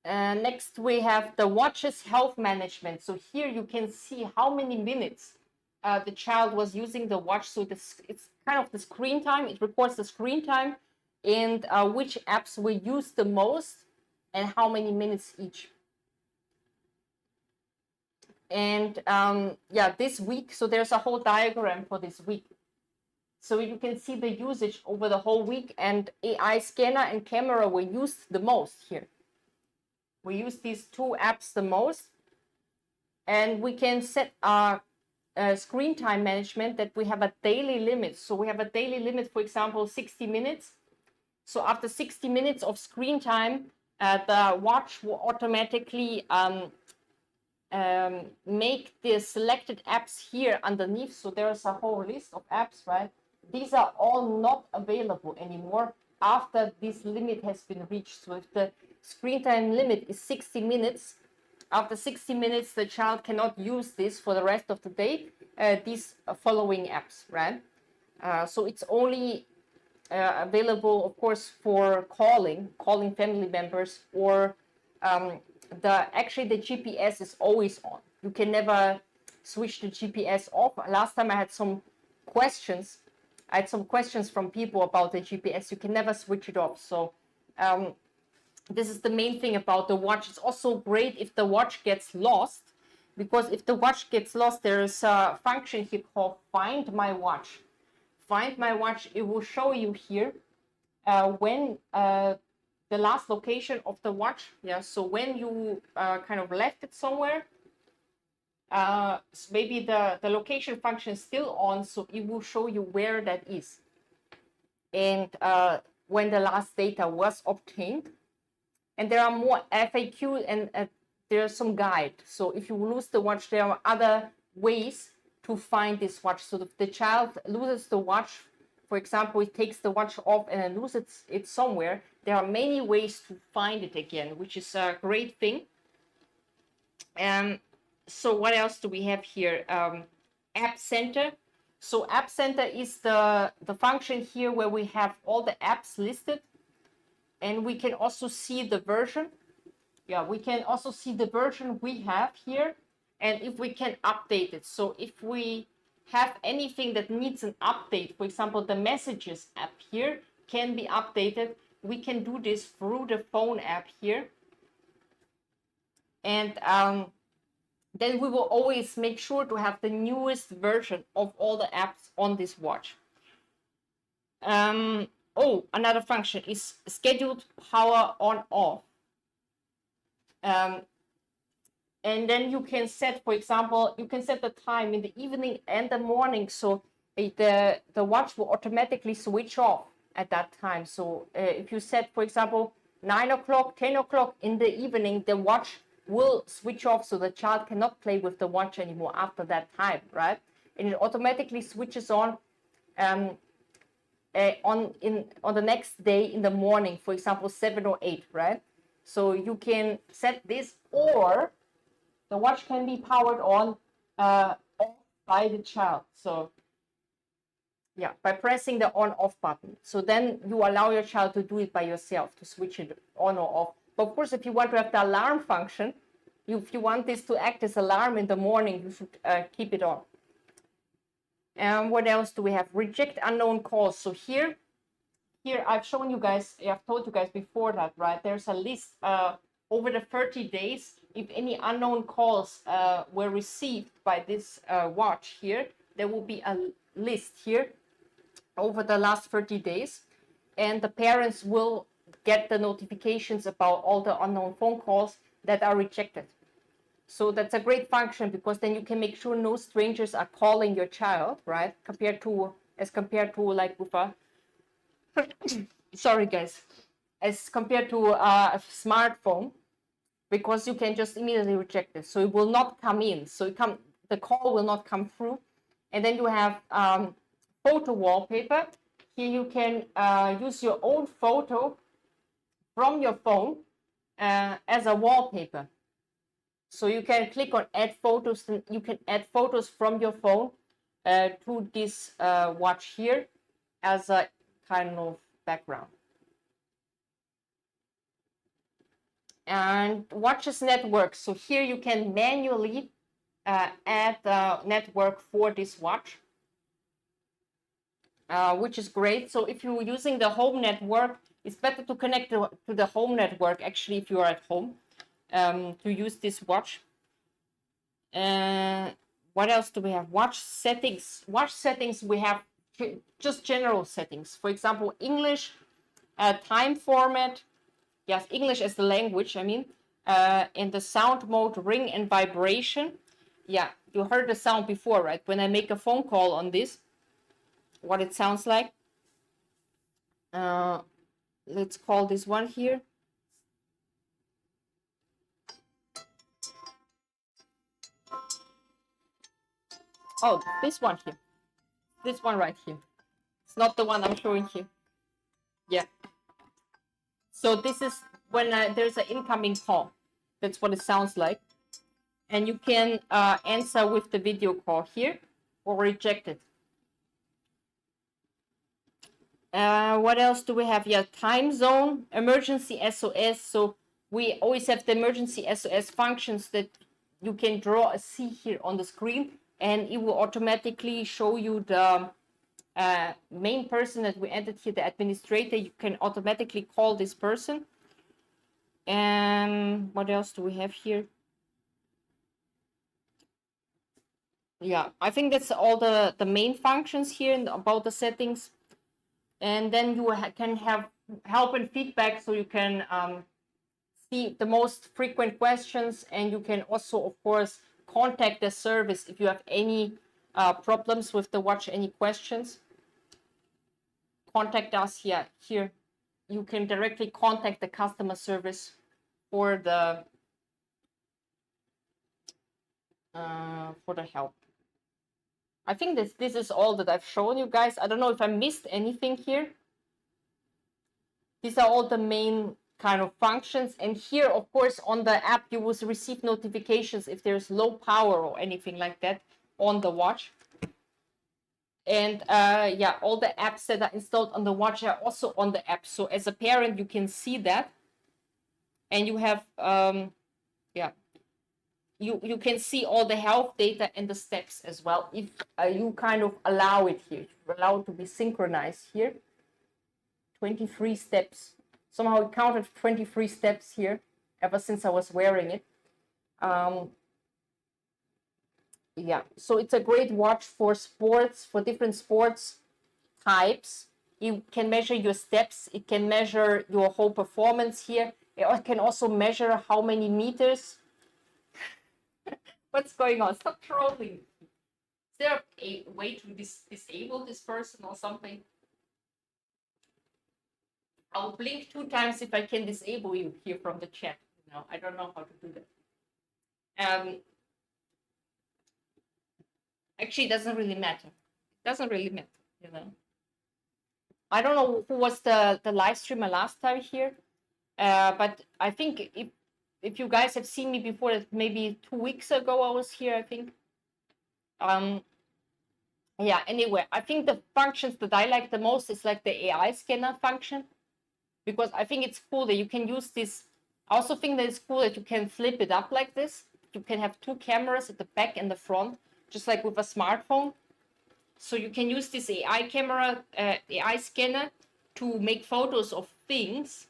Next, we have the watch's health management. So here you can see how many minutes the child was using the watch. So it's kind of the screen time. It records the screen time and which apps were used the most and how many minutes each. And yeah, this week, so there's a whole diagram for this week. So you can see the usage over the whole week, and AI scanner and camera were used the most here. We use these two apps the most, and we can set our screen time management that we have a daily limit. So we have a daily limit, for example, 60 minutes. So after 60 minutes of screen time, the watch will automatically make the selected apps here underneath. So there's a whole list of apps, right? These are all not available anymore after this limit has been reached. So if the screen time limit is 60 minutes, after 60 minutes, the child cannot use this for the rest of the day, these following apps, right? So it's only available, of course, for calling family members, or actually the GPS is always on. You can never switch the GPS off. Last time I had some questions. From people about the GPS. You can never switch it off. So this is the main thing about the watch. It's also great if the watch gets lost, because if the watch gets lost, there is a function here called Find My Watch. Find My Watch, it will show you here when the last location of the watch. Yeah, so when you kind of left it somewhere, maybe the location function is still on, so it will show you where that is and when the last data was obtained. And there are more FAQ and there's some guide. So if you lose the watch, there are other ways to find this watch. So if the child loses the watch, for example, it takes the watch off and then loses it somewhere, there are many ways to find it again, which is a great thing. So what else do we have here? App Center. So App Center is the function here where we have all the apps listed, and we can also see the version. Yeah, we can also see the version we have here, and if we can update it. So if we have anything that needs an update, for example, the Messages app here can be updated. We can do this through the phone app here. And then we will always make sure to have the newest version of all the apps on this watch. Oh, another function is scheduled power on off. And then you can set, for example, you can set the time in the evening and the morning, so the watch will automatically switch off at that time. So if you set, for example, 9 o'clock, 10 o'clock in the evening, the watch will switch off, so the child cannot play with the watch anymore after that time, right? And it automatically switches on on the next day in the morning, for example, 7 or 8, right? So you can set this, or the watch can be powered on by the child. So yeah, by pressing the on-off button. So then you allow your child to do it by yourself, to switch it on or off. But of course, if you want to have the alarm function, if you want this to act as alarm in the morning, you should keep it on. And what else do we have? Reject unknown calls. So here I've shown you guys, I've told you guys before that, right? There's a list over the 30 days. If any unknown calls were received by this watch here, there will be a list here over the last 30 days. And the parents will get the notifications about all the unknown phone calls that are rejected. So that's a great function, because then you can make sure no strangers are calling your child, right? As compared to like with a sorry guys, as compared to a smartphone, because you can just immediately reject it. So it will not come in. So the call will not come through. And then you have photo wallpaper. Here you can use your own photo from your phone as a wallpaper. So you can click on add photos, and you can add photos from your phone to this watch here as a kind of background. And watches network. So here you can manually add a network for this watch, which is great. So if you're using the home network, it's better to connect to the home network, actually, if you are at home, to use this watch. What else do we have? Watch settings. Watch settings, we have just general settings. For example, English, time format, yes, English as the language, I mean, in the sound mode, ring and vibration. Yeah, you heard the sound before, right? When I make a phone call on this, what it sounds like. Let's call this one here. Oh, this one here. This one right here. It's not the one I'm showing here. Yeah. So this is when there's an incoming call. That's what it sounds like. And you can answer with the video call here or reject it. What else do we have? Yeah, time zone, emergency SOS. So we always have the emergency SOS functions that you can draw a C here on the screen, and it will automatically show you the main person that we entered here, the administrator. You can automatically call this person. And what else do we have here? Yeah, I think that's all the main functions here about the settings. And then you can have help and feedback, so you can see the most frequent questions, and you can also, of course, contact the service if you have any problems with the watch, any questions. Contact us here. Here, you can directly contact the customer service for the help. I think this is all that I've shown you guys. I don't know if I missed anything here. These are all the main kind of functions. And here, of course, on the app, you will receive notifications if there's low power or anything like that on the watch. And yeah, all the apps that are installed on the watch are also on the app. So as a parent, you can see that. And you have, yeah, you can see all the health data and the steps as well. If you kind of allow it here, allow it to be synchronized here. 23 steps. Somehow it counted 23 steps here ever since I was wearing it. Yeah, so it's a great watch for sports, for different sports types. You can measure your steps. It can measure your whole performance here. It can also measure how many meters. What's going on? Stop trolling. Is there a way to disable this person or something? I'll blink 2 times if I can disable you here from the chat. No, I don't know how to do that. Actually, it doesn't really matter. It doesn't really matter, you know. I don't know who was the live streamer last time here, but I think if you guys have seen me before, maybe 2 weeks ago I was here, I think. Yeah, anyway, I think the functions that I like the most is like the AI scanner function, because I think it's cool that you can use this. I also think that it's cool that you can flip it up like this. You can have 2 cameras at the back and the front, just like with a smartphone. So you can use this AI camera, AI scanner to make photos of things.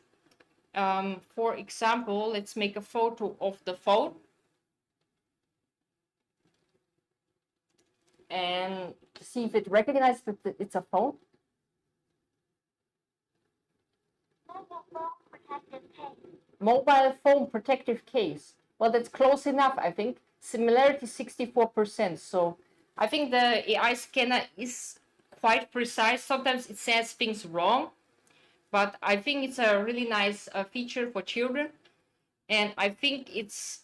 For example, let's make a photo of the phone. And see if it recognizes that it's a phone. Mobile phone protective case. Well, that's close enough, I think. Similarity 64%. So I think the AI scanner is quite precise. Sometimes it says things wrong, but I think it's a really nice feature for children. And I think it's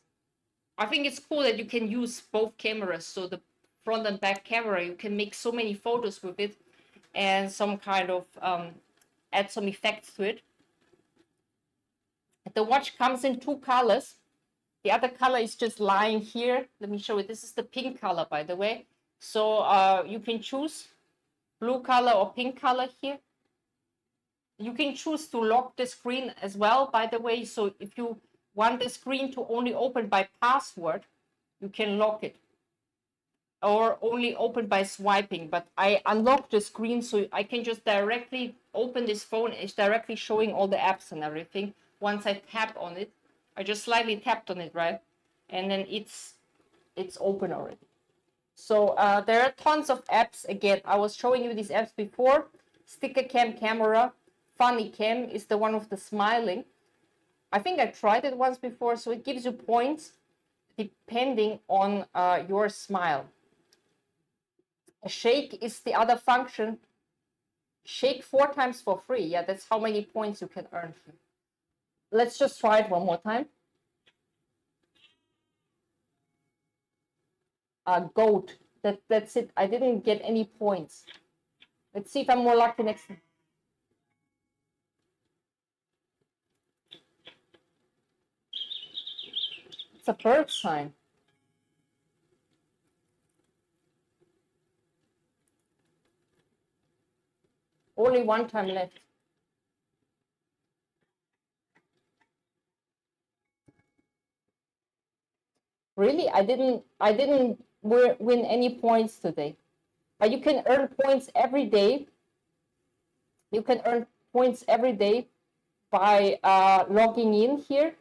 cool that you can use both cameras. So the front and back camera, you can make so many photos with it and some kind of add some effects to it. The watch comes in 2 colors. The other color is just lying here. Let me show you. This is the pink color, by the way. So you can choose blue color or pink color here. You can choose to lock the screen as well, by the way. So if you want the screen to only open by password, you can lock it. Or only open by swiping. But I unlocked the screen so I can just directly open this phone. It's directly showing all the apps and everything. Once I tap on it, I just slightly tapped on it, right? And then it's open already. So there are tons of apps. Again, I was showing you these apps before. Sticker Cam Camera. Funny Cam is the one with the smiling. I think I tried it once before. So it gives you points depending on your smile. A shake is the other function. Shake 4 times for free. Yeah, that's how many points you can earn here. Let's just try it one more time. Goat. That's it. I didn't get any points. Let's see if I'm more lucky next time. It's a bird sign. Only 1 time left. Really? I didn't win any points today. But you can earn points every day. You can earn points every day by logging in here.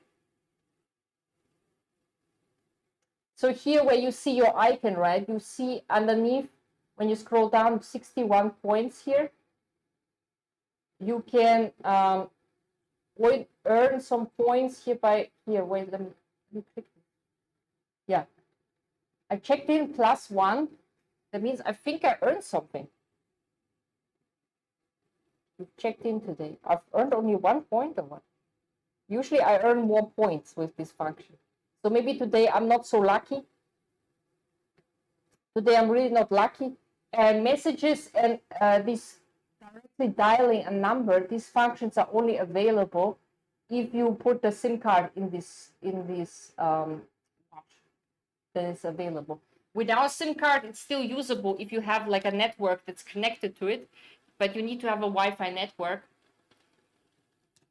So here where you see your icon, right? You see underneath, when you scroll down, 61 points here. You can earn some points here by, here, wait, let me click. Yeah. I checked in +1. That means I think I earned something. You checked in today. I've earned only 1 point or what? Usually I earn more points with this function. So maybe today I'm not so lucky. Today I'm really not lucky. And messages and this directly dialing a number, these functions are only available if you put the SIM card in this watch. Then it's available. Without SIM card, it's still usable if you have like a network that's connected to it, but you need to have a Wi-Fi network.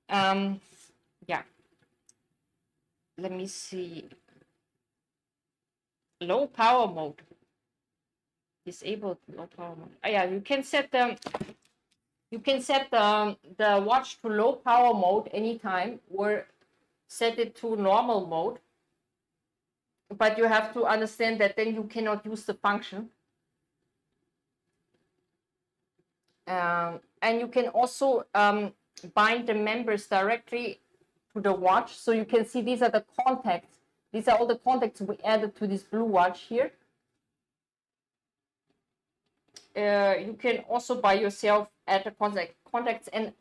Yeah. Let me see. Low power mode. Disabled low power mode. Oh, yeah, you can set the watch to low power mode anytime, or set it to normal mode. But you have to understand that then you cannot use the function. And you can also bind the members directly to the watch. So you can see these are the contacts. These are all the contacts we added to this blue watch here. You can also by yourself add the contacts and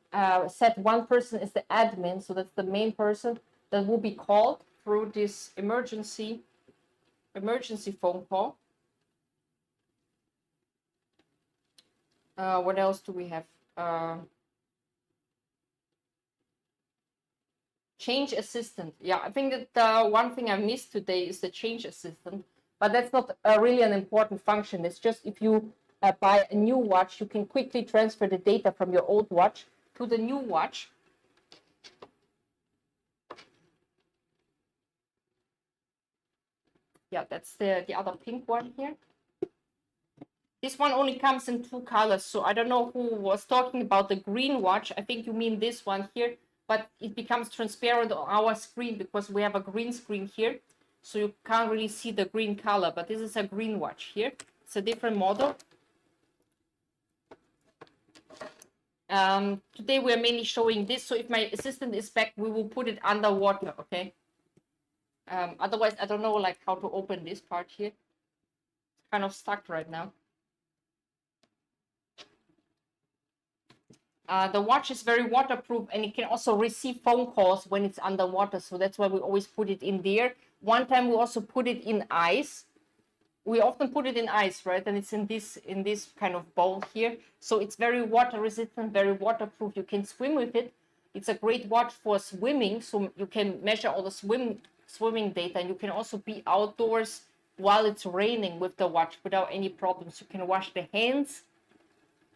set one person as the admin. So that's the main person that will be called through this emergency phone call. What else do we have? Change assistant. Yeah, I think that the one thing I missed today is the change assistant, but that's not really an important function. It's just if you buy a new watch, you can quickly transfer the data from your old watch to the new watch. Yeah, that's the other pink one here. This one only comes in 2 colors, so I don't know who was talking about the green watch. I think you mean this one here, but it becomes transparent on our screen because we have a green screen here, so you can't really see the green color, but this is a green watch here. It's a different model. Today we're mainly showing this, so if my assistant is back, we will put it underwater, okay? Otherwise, I don't know like how to open this part here. It's kind of stuck right now. The watch is very waterproof, and it can also receive phone calls when it's underwater, so that's why we always put it in there. One time we also put it in ice. We often put it in ice, right? And it's in this kind of bowl here, so it's very water resistant, very waterproof. You can swim with it. It's a great watch for swimming, so you can measure all the swimming data, and you can also be outdoors while it's raining with the watch without any problems. You can wash the hands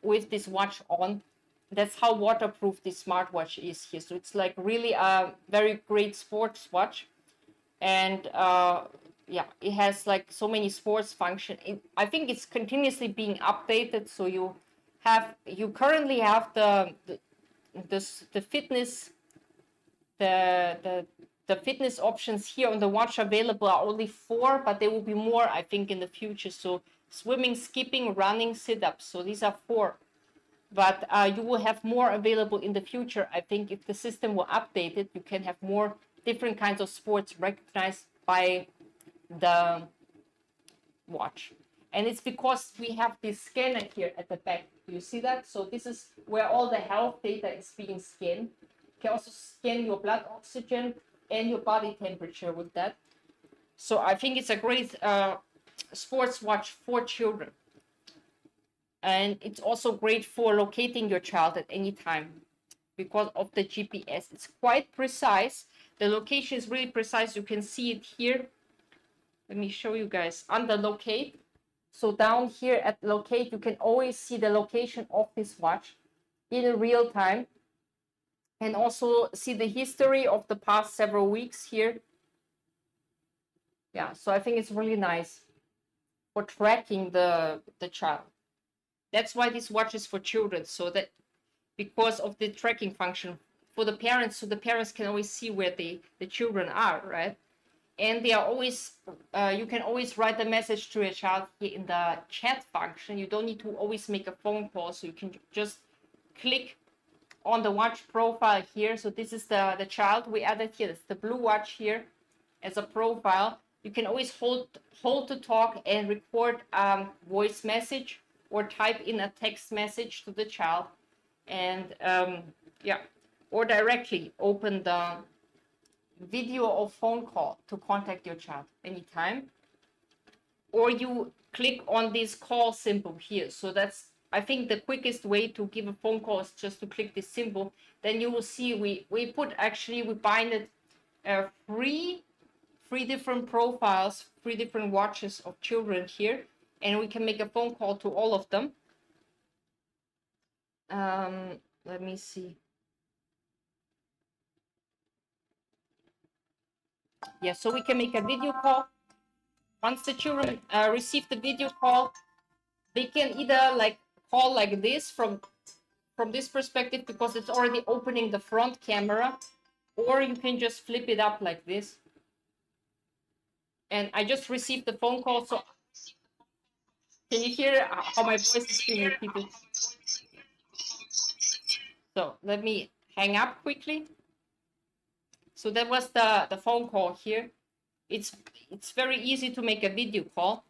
with this watch on. That's how waterproof this smartwatch is here. So it's like really a very great sports watch, and yeah, it has like so many sports function. I think it's continuously being updated. So you currently have the fitness, the fitness options here on the watch available are only 4, but there will be more, I think, in the future. So swimming, skipping, running, sit-ups. So these are 4. But you will have more available in the future. I think if the system will update it, you can have more different kinds of sports recognized by the watch. And it's because we have this scanner here at the back. Do you see that? So this is where all the health data is being scanned. You can also scan your blood oxygen and your body temperature with that. So I think it's a great sports watch for children. And it's also great for locating your child at any time because of the GPS. It's quite precise. The location is really precise. You can see it here. Let me show you guys under locate. So down here at locate, you can always see the location of this watch in real time, and also see the history of the past several weeks here. Yeah, so I think it's really nice for tracking the child. That's why this watch is for children, so that because of the tracking function for the parents, so the parents can always see where the children are, right? And they are always, you can always write a message to a child here in the chat function. You don't need to always make a phone call, so you can just click on the watch profile here. So this is the child we added here. It's the blue watch here as a profile. You can always hold to talk and record voice message or type in a text message to the child, and yeah, or directly open the video or phone call to contact your child anytime. Or you click on this call symbol here. So that's, I think, the quickest way to give a phone call is just to click this symbol. Then you will see we binded three different profiles, 3 different watches of children here, and we can make a phone call to all of them. Let me see. Yeah, so we can make a video call. Once the children receive the video call, they can either like call like this from this perspective, because it's already opening the front camera, or you can just flip it up like this. And I just received the phone call, so can you hear how my voice is being repeated? So let me hang up quickly. So that was the phone call here. It's very easy to make a video call,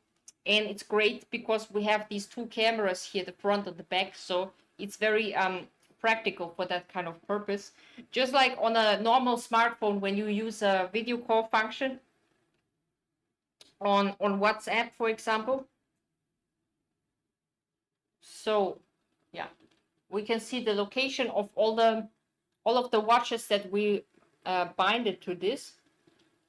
and it's great because we have these 2 cameras here, the front and the back, so it's very practical for that kind of purpose. Just like on a normal smartphone, when you use a video call function on WhatsApp, for example. So yeah, we can see the location of all of the watches that we binded to this,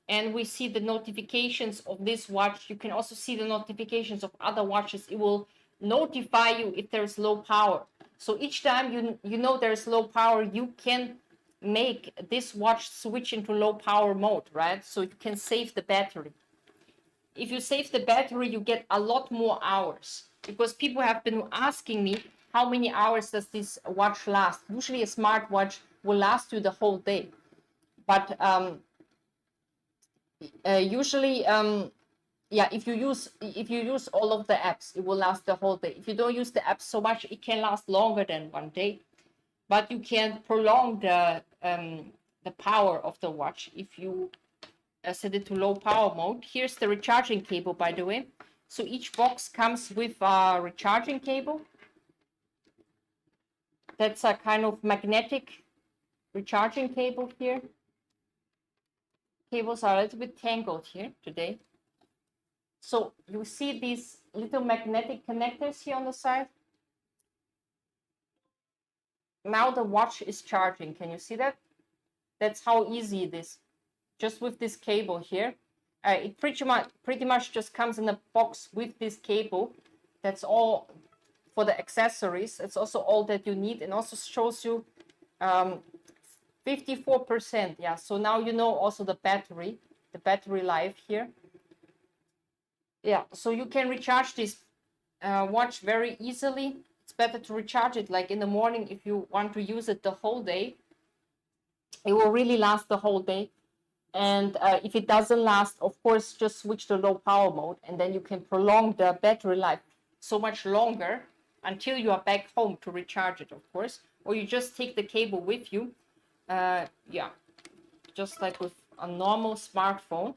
and we see the notifications of this watch. You can also see the notifications of other watches. It will notify you if there's low power. So each time you know there's low power, you can make this watch switch into low power mode, right? So you can save the battery. If you save the battery, you get a lot more hours, because people have been asking me, how many hours does this watch last? Usually a smartwatch will last you the whole day, but usually yeah, if you use all of the apps, it will last the whole day. If you don't use the apps so much, it can last longer than 1 day, but you can prolong the power of the watch if you set it to low power mode. Here's the recharging cable, by the way. So each box comes with a recharging cable. That's a kind of magnetic recharging cable here. Cables are a little bit tangled here today. So you see these little magnetic connectors here on the side. Now the watch is charging. Can you see that? That's how easy it is. Just with this cable here. It pretty much just comes in a box with this cable. That's all for the accessories. It's also all that you need, and also shows you 54%. Yeah, so now you know also the battery life here. Yeah, so you can recharge this watch very easily. It's better to recharge it like in the morning if you want to use it the whole day. It will really last the whole day. And if it doesn't last, of course, just switch to low power mode, and then you can prolong the battery life so much longer until you are back home to recharge it, of course. Or you just take the cable with you. Yeah, just like with a normal smartphone.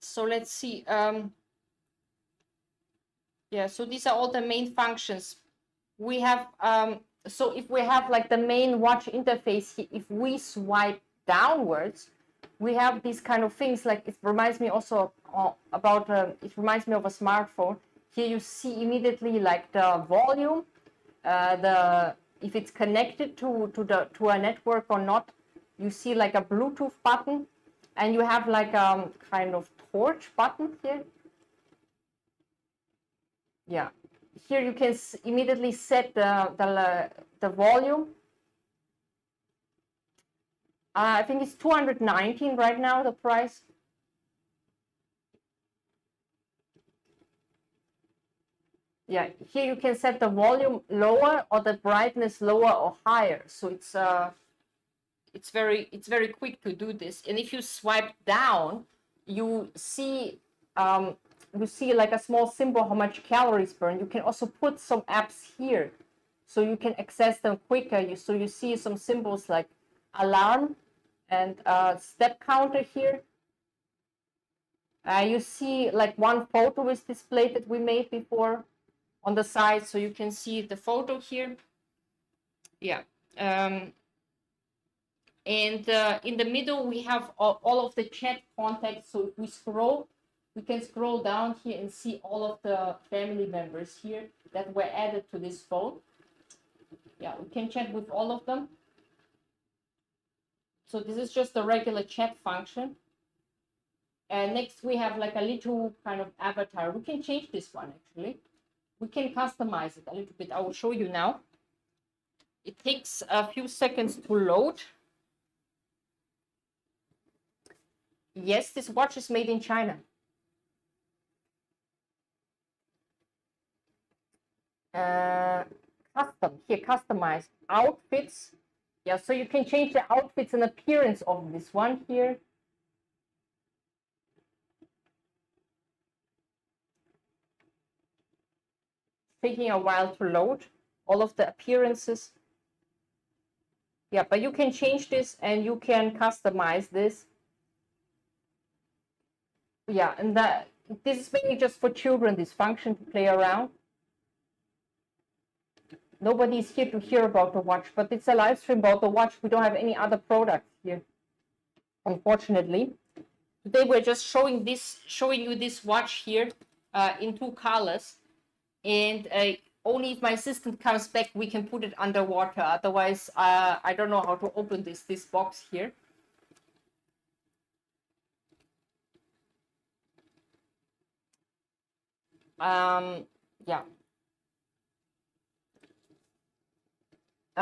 So let's see. Yeah, so these are all the main functions. We have, so if we have like the main watch interface, if we swipe downwards, we have these kind of things. Like, it reminds me also about, it reminds me of a smartphone. Here you see immediately like the volume, if it's connected to a network or not. You see like a Bluetooth button, and you have like a kind of torch button here. Yeah, here you can immediately set the volume. I think it's 219 right now, the price. Yeah, here you can set the volume lower or the brightness lower or higher. So it's very quick to do this. And if you swipe down, you see like a small symbol how much calories burned. You can also put some apps here, so you can access them quicker. So you see some symbols like alarm, and step counter here. You see like one photo is displayed that we made before on the side, so you can see the photo here. Yeah. And in the middle, we have all of the chat contacts. So if we scroll, we can scroll down here and see all of the family members here that were added to this phone. Yeah, we can chat with all of them. So this is just a regular chat function. And next we have like a little kind of avatar. We can change this one actually. We can customize it a little bit. I will show you now. It takes a few seconds to load. Yes, this watch is made in China. Custom, here, customize outfits. Yeah, so you can change the outfits and appearance of this one here. Taking a while to load all of the appearances. Yeah, but you can change this and you can customize this. Yeah, and this is mainly just for children, this function to play around. Nobody is here to hear about the watch, but it's a live stream about the watch. We don't have any other products here, unfortunately. Today we're just showing you this watch here in 2 colors, and only if my assistant comes back we can put it underwater. Otherwise, I don't know how to open this box here. Yeah.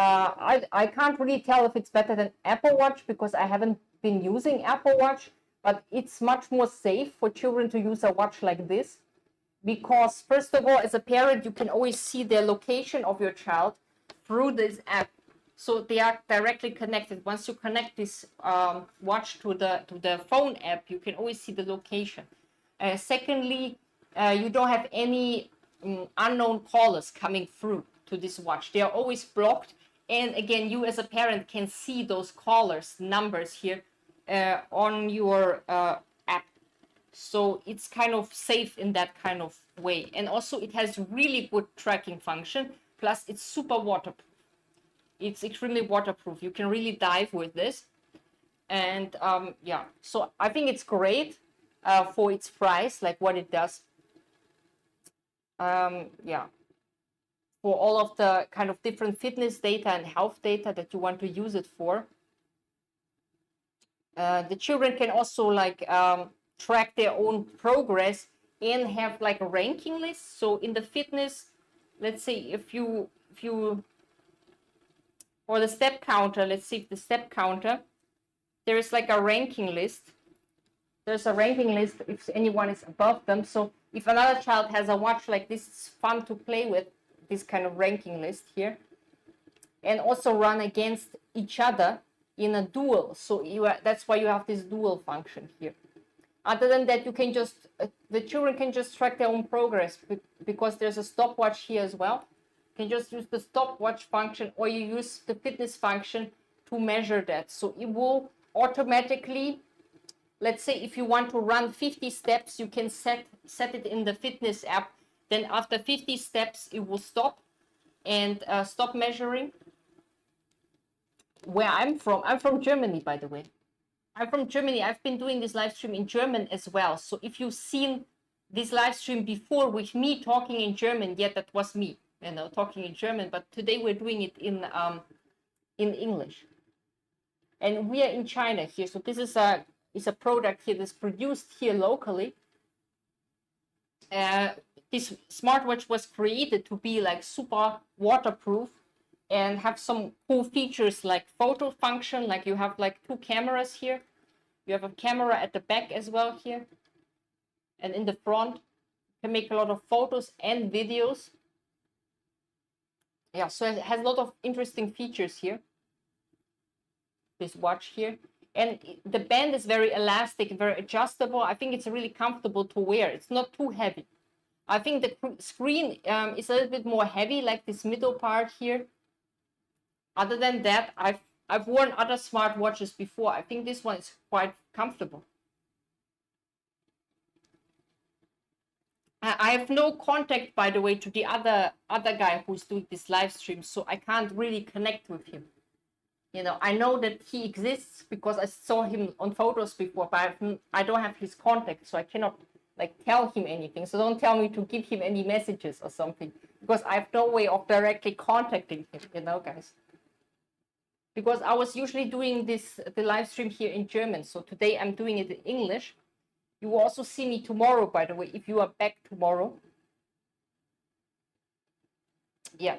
I can't really tell if it's better than Apple Watch because I haven't been using Apple Watch, but it's much more safe for children to use a watch like this because, first of all, as a parent, you can always see the location of your child through this app. So they are directly connected. Once you connect this watch to the phone app, you can always see the location. Secondly, you don't have any unknown callers coming through to this watch. They are always blocked. And again, you as a parent can see those callers numbers here on your app. So it's kind of safe in that kind of way. And also it has really good tracking function. Plus it's super waterproof. It's extremely waterproof. You can really dive with this. And yeah, so I think it's great for its price, like what it does. Yeah. For all of the kind of different fitness data and health data that you want to use it for. The children can also like track their own progress and have like a ranking list. So in the fitness, let's say if you or the step counter, let's see if the step counter, there is like a ranking list. There's a ranking list if anyone is above them. So if another child has a watch like this, it's fun to play with this kind of ranking list here, and also run against each other in a duel. So that's why you have this duel function here. Other than that, you can just the children can just track their own progress because there's a stopwatch here as well. You can just use the stopwatch function, or you use the fitness function to measure that. So it will automatically, let's say if you want to run 50 steps, you can set it in the fitness app. Then after 50 steps, it will stop and stop measuring. Where I'm from Germany, by the way. I'm from Germany. I've been doing this live stream in German as well. So if you've seen this live stream before with me talking in German, yeah, that was me, talking in German. But today we're doing it in English. And we are in China here. So this is a product here that's produced here locally. This smartwatch was created to be like super waterproof and have some cool features like photo function, like you have like 2 cameras here. You have a camera at the back as well here. And in the front, you can make a lot of photos and videos. Yeah, so it has a lot of interesting features here. This watch here. And the band is very elastic, very adjustable. I think it's really comfortable to wear. It's not too heavy. I think the screen is a little bit more heavy, like this middle part here. Other than that, I've worn other smartwatches before. I think this one is quite comfortable. I have no contact, by the way, to the other guy who's doing this live stream, so I can't really connect with him. You know, I know that he exists because I saw him on photos before, but I don't have his contact, so I cannot like tell him anything. So don't tell me to give him any messages or something, because I have no way of directly contacting him, you know, guys. Because I was usually doing the live stream here in German, so today I'm doing it in English. You will also see me tomorrow, by the way, if you are back tomorrow. Yeah.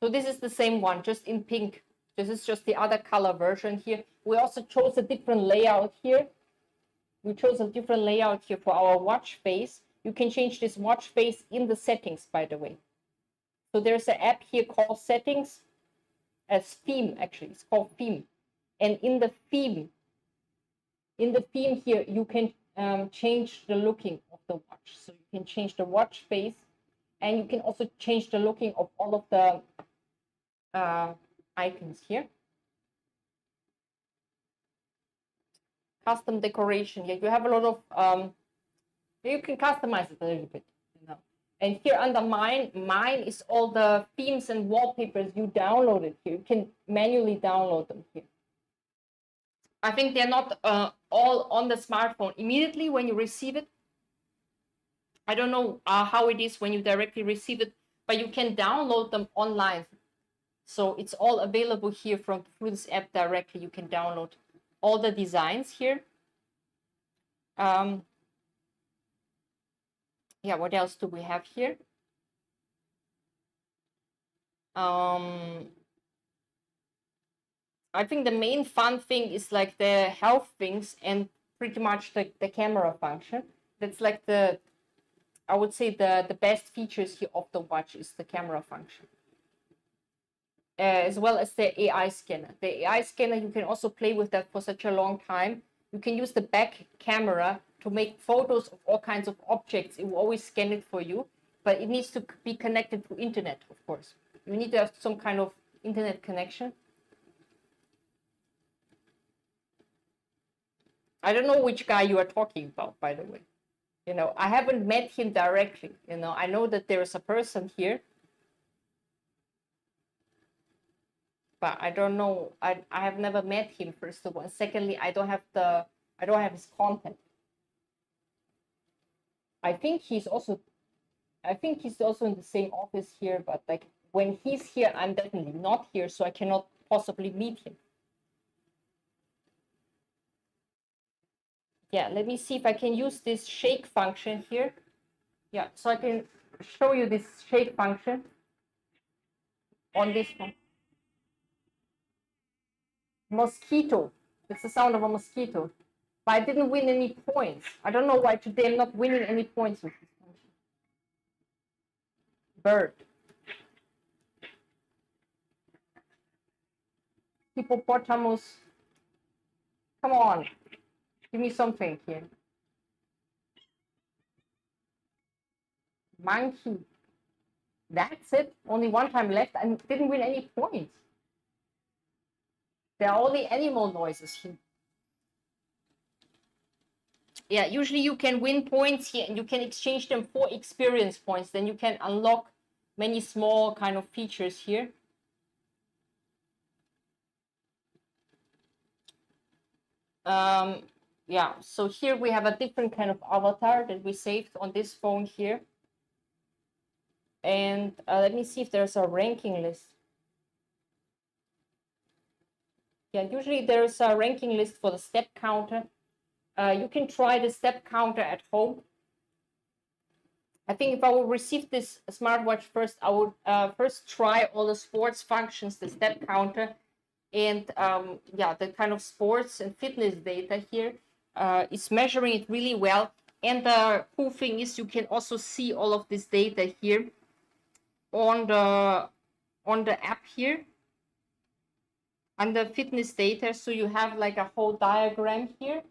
So this is the same one, just in pink. This is just the other color version here. We also chose a different layout here. We chose a different layout here for our watch face. You can change this watch face in the settings, by the way. So there's an app here called Settings, as theme, actually. It's called Theme. And in the theme here, you can change the looking of the watch. So you can change the watch face, and you can also change the looking of all of the icons here. Custom decoration. Yeah, you have a lot of you can customize it a little bit, you know. And here under mine is all the themes and wallpapers you downloaded here. You can manually download them here. I think they're not all on the smartphone immediately when you receive it. I don't know how it is when you directly receive it, but you can download them online. So it's all available here through this app directly. You can download all the designs here. Yeah, what else do we have here? I think the main fun thing is like the health things and pretty much the camera function. That's like I would say the best features here of the watch is the camera function. As well as the AI scanner. The AI scanner, you can also play with that for such a long time. You can use the back camera to make photos of all kinds of objects. It will always scan it for you, but it needs to be connected to internet, of course. You need to have some kind of internet connection. I don't know which guy you are talking about, by the way. You know, I haven't met him directly. You know, I know that there is a person here, but I don't know. I have never met him, first of all. And secondly, I don't have his contact. I think he's also in the same office here, but like when he's here, I'm definitely not here, so I cannot possibly meet him. Yeah, let me see if I can use this shake function here. Yeah, so I can show you this shake function on this one. Mosquito. It's the sound of a mosquito. But I didn't win any points. I don't know why today I'm not winning any points with this function. Bird. Hippopotamus. Come on. Give me something here. Monkey. That's it. Only one time left. I didn't win any points. There are only animal noises here. Yeah, usually you can win points here and you can exchange them for experience points. Then you can unlock many small kind of features here. Yeah, so here we have a different kind of avatar that we saved on this phone here. And let me see if there's a ranking list. Yeah, usually there's a ranking list for the step counter. You can try the step counter at home. I think if I would receive this smartwatch first, I would first try all the sports functions, the step counter, and yeah, the kind of sports and fitness data here. It's measuring it really well. And the cool thing is you can also see all of this data here on the app here under fitness data. So you have like a whole diagram here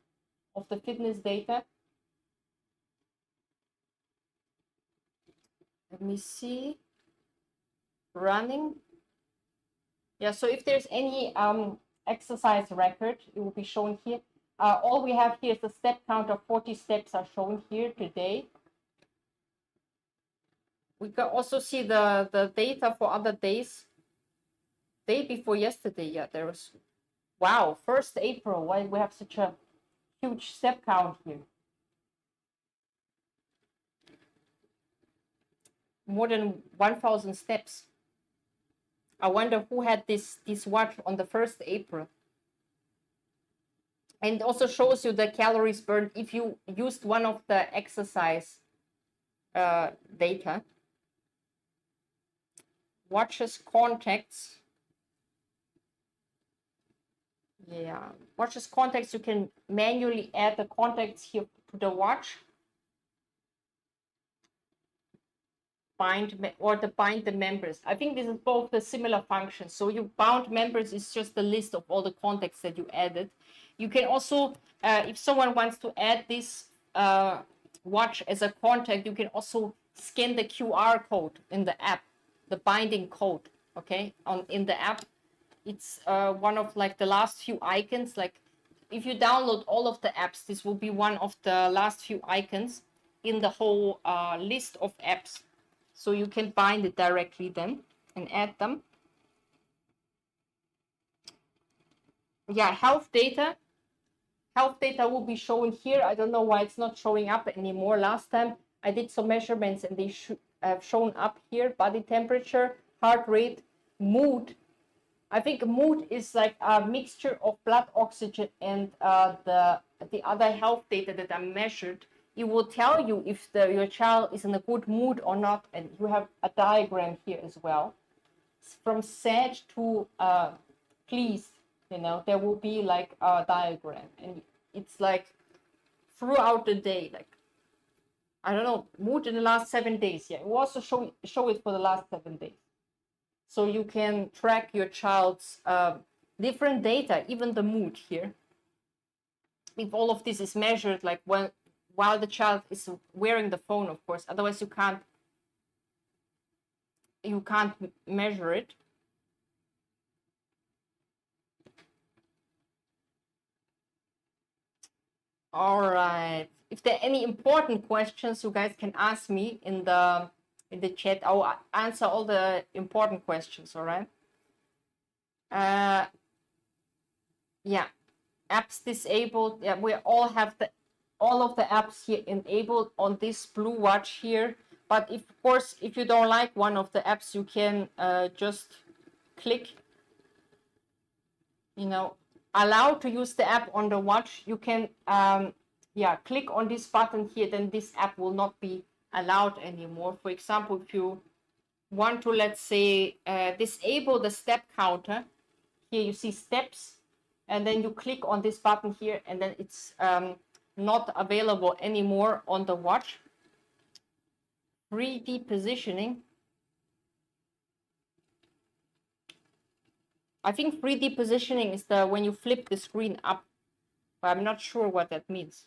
of the fitness data. Let me see. Running. Yeah, so if there's any exercise record. It will be shown here. All we have here is the step count of 40 steps are shown here today. We can also see the data for other days. Day before yesterday, yeah, there was, wow, 1st April. Why we have such a huge step count here? More than 1,000 steps. I wonder who had this watch on the 1st April. And it also shows you the calories burned if you used one of the exercise data. Watches contacts. Yeah, watches contacts, you can manually add the contacts here to the watch. Bind the members. I think this is both the similar functions. So you bound members is just the list of all the contacts that you added. You can also, if someone wants to add this watch as a contact, you can also scan the QR code in the app, the binding code, okay, in the app. It's one of like the last few icons. Like if you download all of the apps, this will be one of the last few icons in the whole list of apps. So you can bind it directly then and add them. Yeah, health data. Health data will be shown here. I don't know why it's not showing up anymore. Last time I did some measurements and they should have shown up here. Body temperature, heart rate, mood. I think mood is like a mixture of blood oxygen and the other health data that are measured. It will tell you if your child is in a good mood or not, and you have a diagram here as well. From sad to pleased, you know, there will be like a diagram, and it's like throughout the day, like I don't know, mood in the last 7 days. Yeah, it will also show it for the last 7 days. So you can track your child's different data, even the mood here. If all of this is measured, like while the child is wearing the phone, of course, otherwise you can't measure it. All right. If there are any important questions, you guys can ask me in the chat. I'll answer all the important questions. All right. Yeah, apps disabled. Yeah, we all have all of the apps here enabled on this blue watch here. But of course, if you don't like one of the apps, you can just click, you know, allow to use the app on the watch. You can click on this button here, then this app will not be allowed anymore. For example, if you want to, let's say, disable the step counter, here you see steps, and then you click on this button here, and then it's not available anymore on the watch. 3D positioning. I think 3D positioning is when you flip the screen up, but I'm not sure what that means.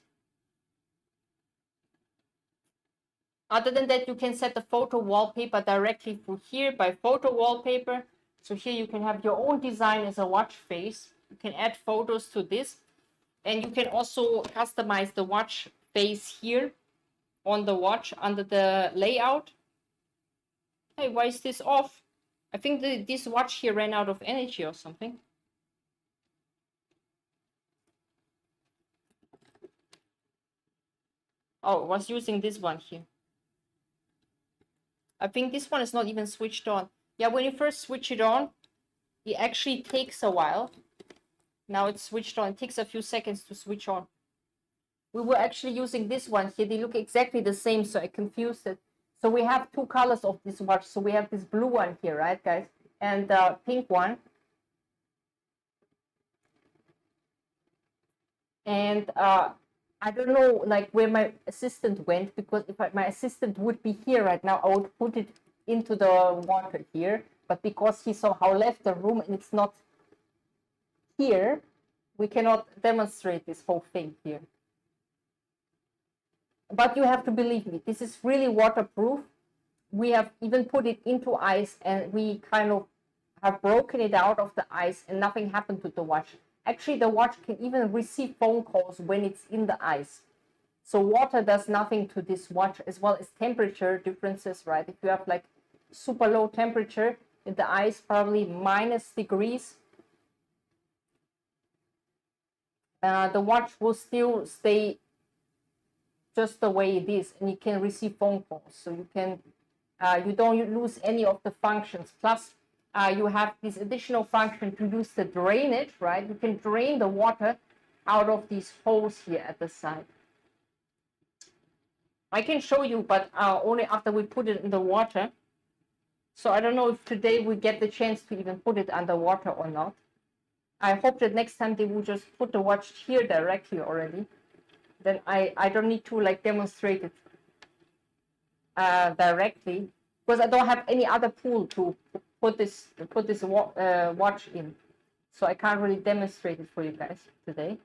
Other than that, you can set the photo wallpaper directly through here by photo wallpaper. So here you can have your own design as a watch face. You can add photos to this, and you can also customize the watch face here on the watch under the layout. Hey, why is this off? I think this watch here ran out of energy or something. Oh, I was using this one here. I think this one is not even switched on. Yeah, when you first switch it on, it actually takes a while. Now it's switched on. It takes a few seconds to switch on. We were actually using this one here. They look exactly the same, so I confused it. So we have two colors of this watch. So we have this blue one here, right, guys? And the pink one. And I don't know, like, where my assistant went, because if my assistant would be here right now, I would put it into the water here. But because he somehow left the room and it's not here, we cannot demonstrate this whole thing here. But you have to believe me, this is really waterproof. We have even put it into ice, and we kind of have broken it out of the ice and nothing happened to the watch. Actually, the watch can even receive phone calls when it's in the ice. So water does nothing to this watch, as well as temperature differences, right? If you have like super low temperature in the ice, probably -degrees, the watch will still stay just the way it is, and you can receive phone calls. So you can, you don't lose any of the functions. Plus, you have this additional function to use the drainage, right? You can drain the water out of these holes here at the side. I can show you, but only after we put it in the water. So I don't know if today we get the chance to even put it underwater or not. I hope that next time they will just put the watch here directly already. Then I don't need to like demonstrate it directly, because I don't have any other pool to put this watch in. So I can't really demonstrate it for you guys today.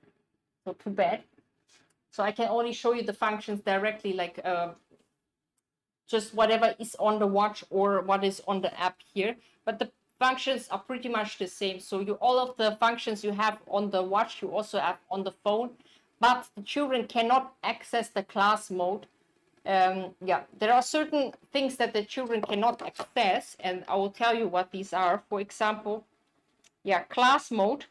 So too bad. So I can only show you the functions directly, like just whatever is on the watch or what is on the app here. But the functions are pretty much the same. So all of the functions you have on the watch, you also have on the phone. But the children cannot access the class mode. Yeah, there are certain things that the children cannot access, and I will tell you what these are. For example, yeah, class mode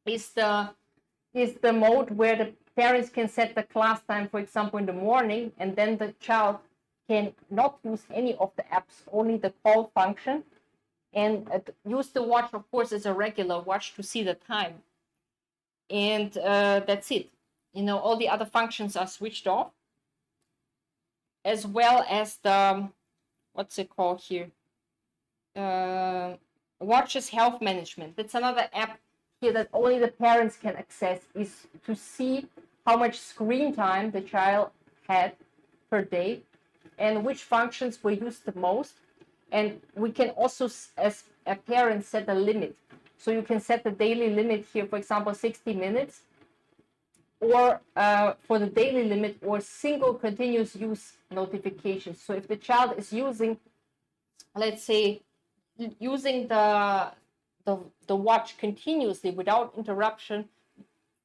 is the mode where the parents can set the class time, for example, in the morning, and then the child can not use any of the apps, only the call function, and use the watch, of course, as a regular watch to see the time. And that's it. You know, all the other functions are switched off, as well as the, what's it called here? Watches health management. That's another app here that only the parents can access, is to see how much screen time the child had per day and which functions were used the most. And we can also, as a parent, set a limit. So you can set the daily limit here, for example, 60 minutes, or for the daily limit, or single continuous use notifications. So if the child is using, let's say, using the watch continuously without interruption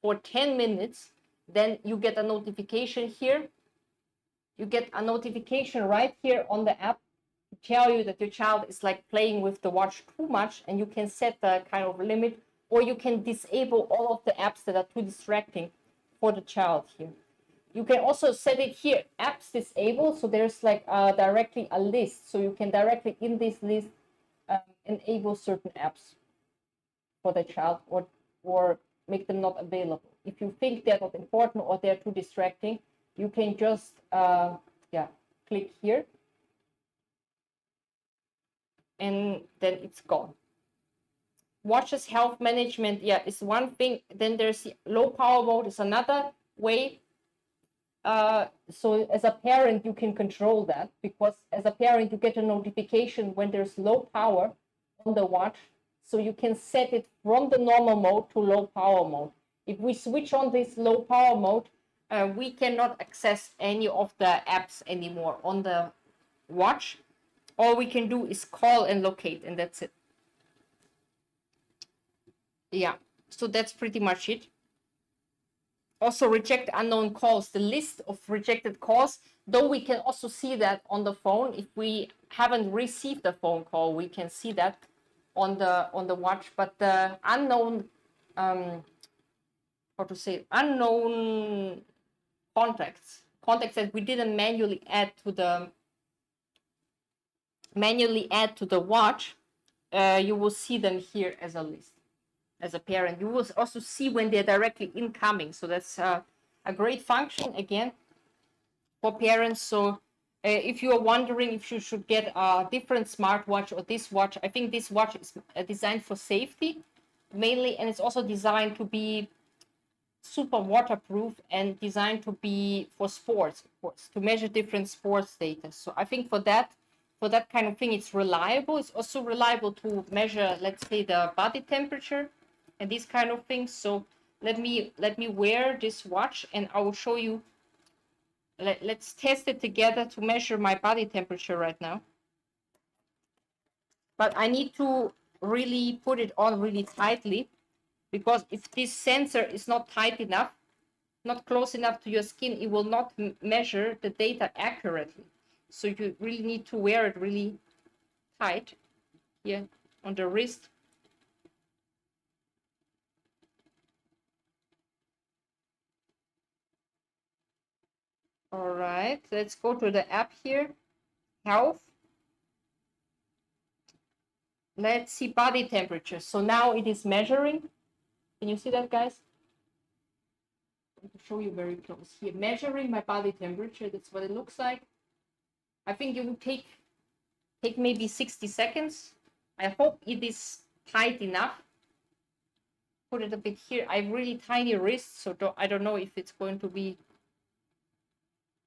for 10 minutes, then you get a notification here. You get a notification right here on the app to tell you that your child is like playing with the watch too much, and you can set the kind of limit, or you can disable all of the apps that are too distracting for the child here. You can also set it here, apps disabled, so there's like directly a list, so you can directly in this list enable certain apps for the child, or make them not available. If you think they're not important or they're too distracting, you can just click here, and then it's gone. Watches health management, yeah, is one thing. Then there's the low power mode is another way. So as a parent, you can control that, because as a parent, you get a notification when there's low power on the watch. So you can set it from the normal mode to low power mode. If we switch on this low power mode, we cannot access any of the apps anymore on the watch. All we can do is call and locate, and that's it. Yeah, so that's pretty much it. Also, reject unknown calls, the list of rejected calls, though we can also see that on the phone. If we haven't received a phone call, we can see that on the watch. But the unknown, unknown contacts that we didn't manually add to the watch, you will see them here as a list. As a parent, you will also see when they're directly incoming. So that's a great function, again, for parents. So if you are wondering if you should get a different smartwatch or this watch, I think this watch is designed for safety mainly, and it's also designed to be super waterproof and designed to be for sports, of course, to measure different sports data. So I think for that kind of thing, it's reliable. It's also reliable to measure, let's say, the body temperature and these kind of things. So let me wear this watch, and I will show you. Let's test it together to measure my body temperature right now. But I need to really put it on really tightly, because if this sensor is not tight enough, not close enough to your skin, it will not measure the data accurately. So you really need to wear it really tight here on the wrist. All right, let's go to the app here, health. Let's see body temperature. So now it is measuring. Can you see that, guys? I can show you very close here. Measuring my body temperature. That's what it looks like. I think it will take maybe 60 seconds. I hope it is tight enough. Put it a bit here. I have really tiny wrists, so I don't know if it's going to be,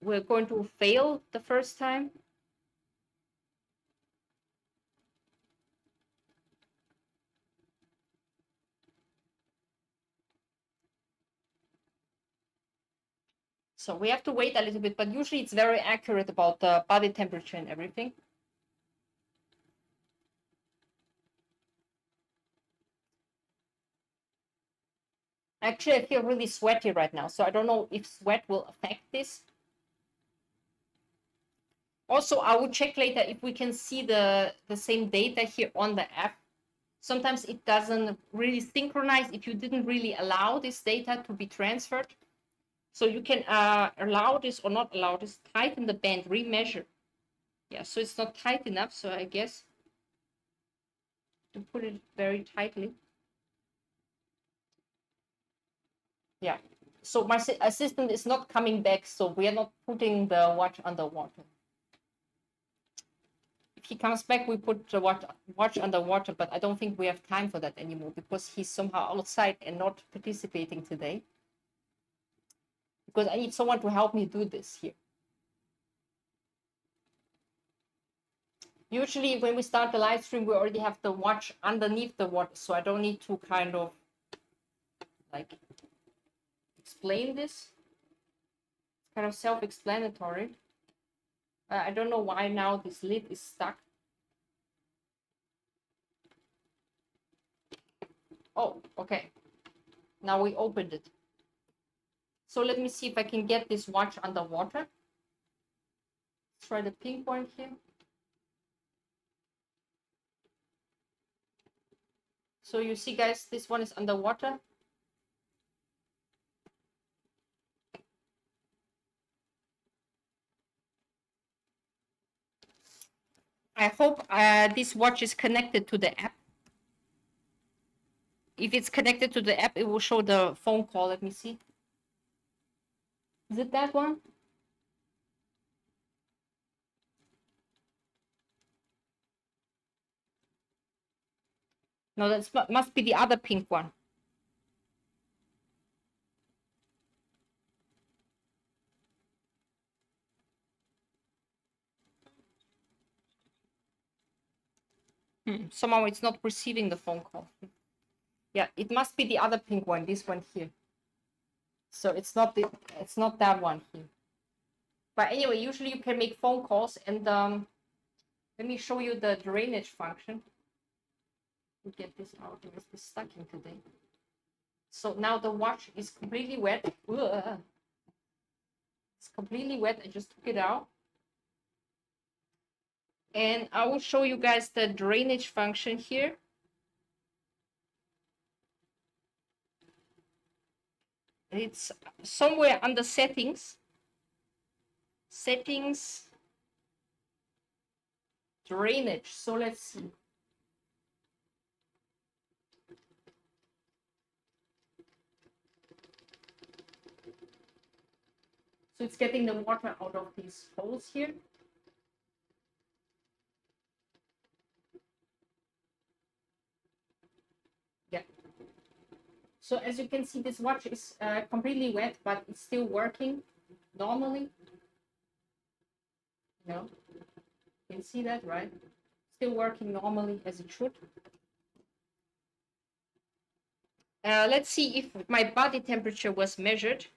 we're going to fail the first time. So we have to wait a little bit, but usually it's very accurate about the body temperature and everything. Actually, I feel really sweaty right now, so I don't know if sweat will affect this. Also, I will check later if we can see the same data here on the app. Sometimes it doesn't really synchronize if you didn't really allow this data to be transferred. So you can allow this or not allow this, tighten the band, remeasure. Yeah, so it's not tight enough, so I guess to put it very tightly. Yeah, so my assistant is not coming back, so we are not putting the watch underwater. If he comes back, we put the watch underwater, but I don't think we have time for that anymore because he's somehow outside and not participating today. Because I need someone to help me do this here. Usually when we start the live stream, we already have the watch underneath the water, so I don't need to kind of like explain this. It's kind of self-explanatory. I don't know why now this lid is stuck. Oh, okay. Now we opened it. So let me see if I can get this watch underwater. Let's try the pink one here. So you see, guys, this one is underwater. I hope this watch is connected to the app. If it's connected to the app, it will show the phone call. Let me see. Is it that one? No, that must be the other pink one. Somehow it's not receiving the phone call. Yeah, it must be the other pink one, this one here. So it's not that one here. But anyway, usually you can make phone calls, and let me show you the drainage function. We'll get this out. It must be stuck in today. So now the watch is completely wet. Ugh. It's completely wet. I just took it out. And I will show you guys the drainage function here. It's somewhere under settings. Settings, drainage. So let's see. So it's getting the water out of these holes here. Yeah. So as you can see, this watch is completely wet, but it's still working normally. You know, you can see that, right? Still working normally as it should. Let's see if my body temperature was measured.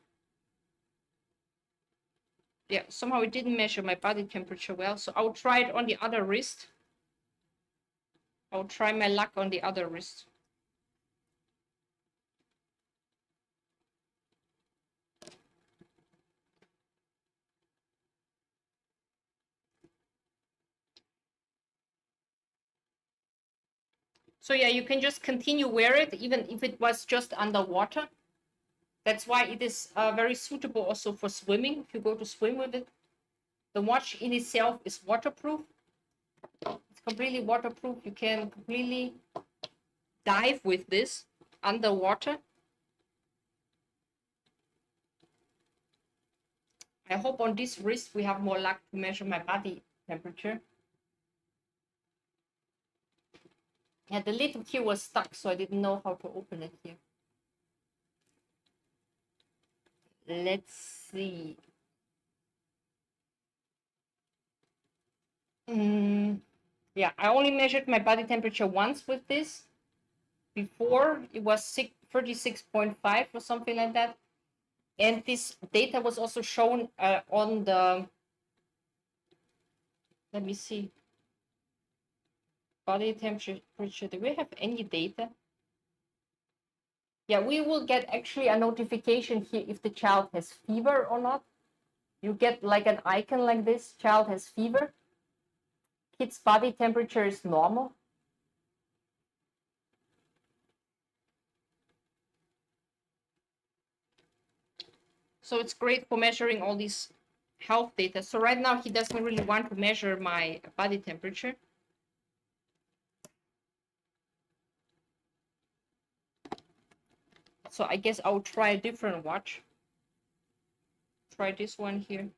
Yeah, somehow it didn't measure my body temperature well, so I'll try it on the other wrist. I'll try my luck on the other wrist. So yeah, you can just continue wear it even if it was just underwater. That's why it is very suitable also for swimming. If you go to swim with it, the watch in itself is waterproof. It's completely waterproof. You can completely dive with this underwater. I hope on this wrist we have more luck to measure my body temperature. Yeah, the lid here was stuck, so I didn't know how to open it here. Let's see. Yeah, I only measured my body temperature once with this. Before it was 36.5 or something like that. And this data was also shown on the, let me see, body temperature. Do we have any data? Yeah, we will get actually a notification here if the child has fever or not. You get like an icon like this, child has fever. Kid's body temperature is normal. So it's great for measuring all these health data. So right now he doesn't really want to measure my body temperature. So I guess I'll try a different watch. Try this one here.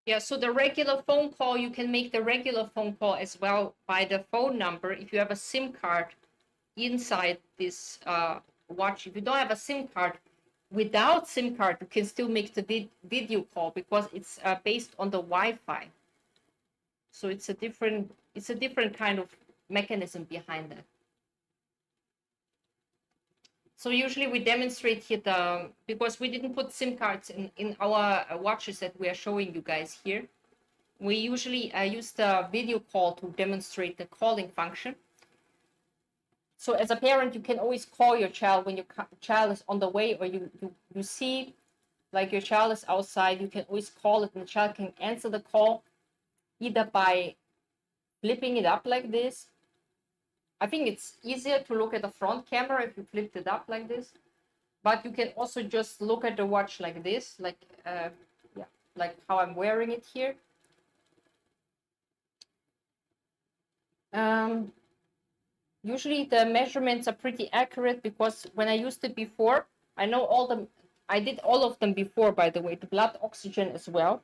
Yeah, so the regular phone call, you can make the regular phone call as well by the phone number if you have a SIM card inside this watch. If you don't have a SIM card, without SIM card, you can still make the video call because it's based on the Wi-Fi. So it's a different kind of mechanism behind that. So usually we demonstrate here because we didn't put SIM cards in our watches that we are showing you guys here. We usually use the video call to demonstrate the calling function. So as a parent, you can always call your child when your child is on the way, or you see like your child is outside, you can always call it and the child can answer the call either by flipping it up like this. I think it's easier to look at the front camera if you flipped it up like this, but you can also just look at the watch like this, like yeah, like how I'm wearing it here. Usually the measurements are pretty accurate because when I used it before, I did all of them before, by the way, the blood oxygen as well.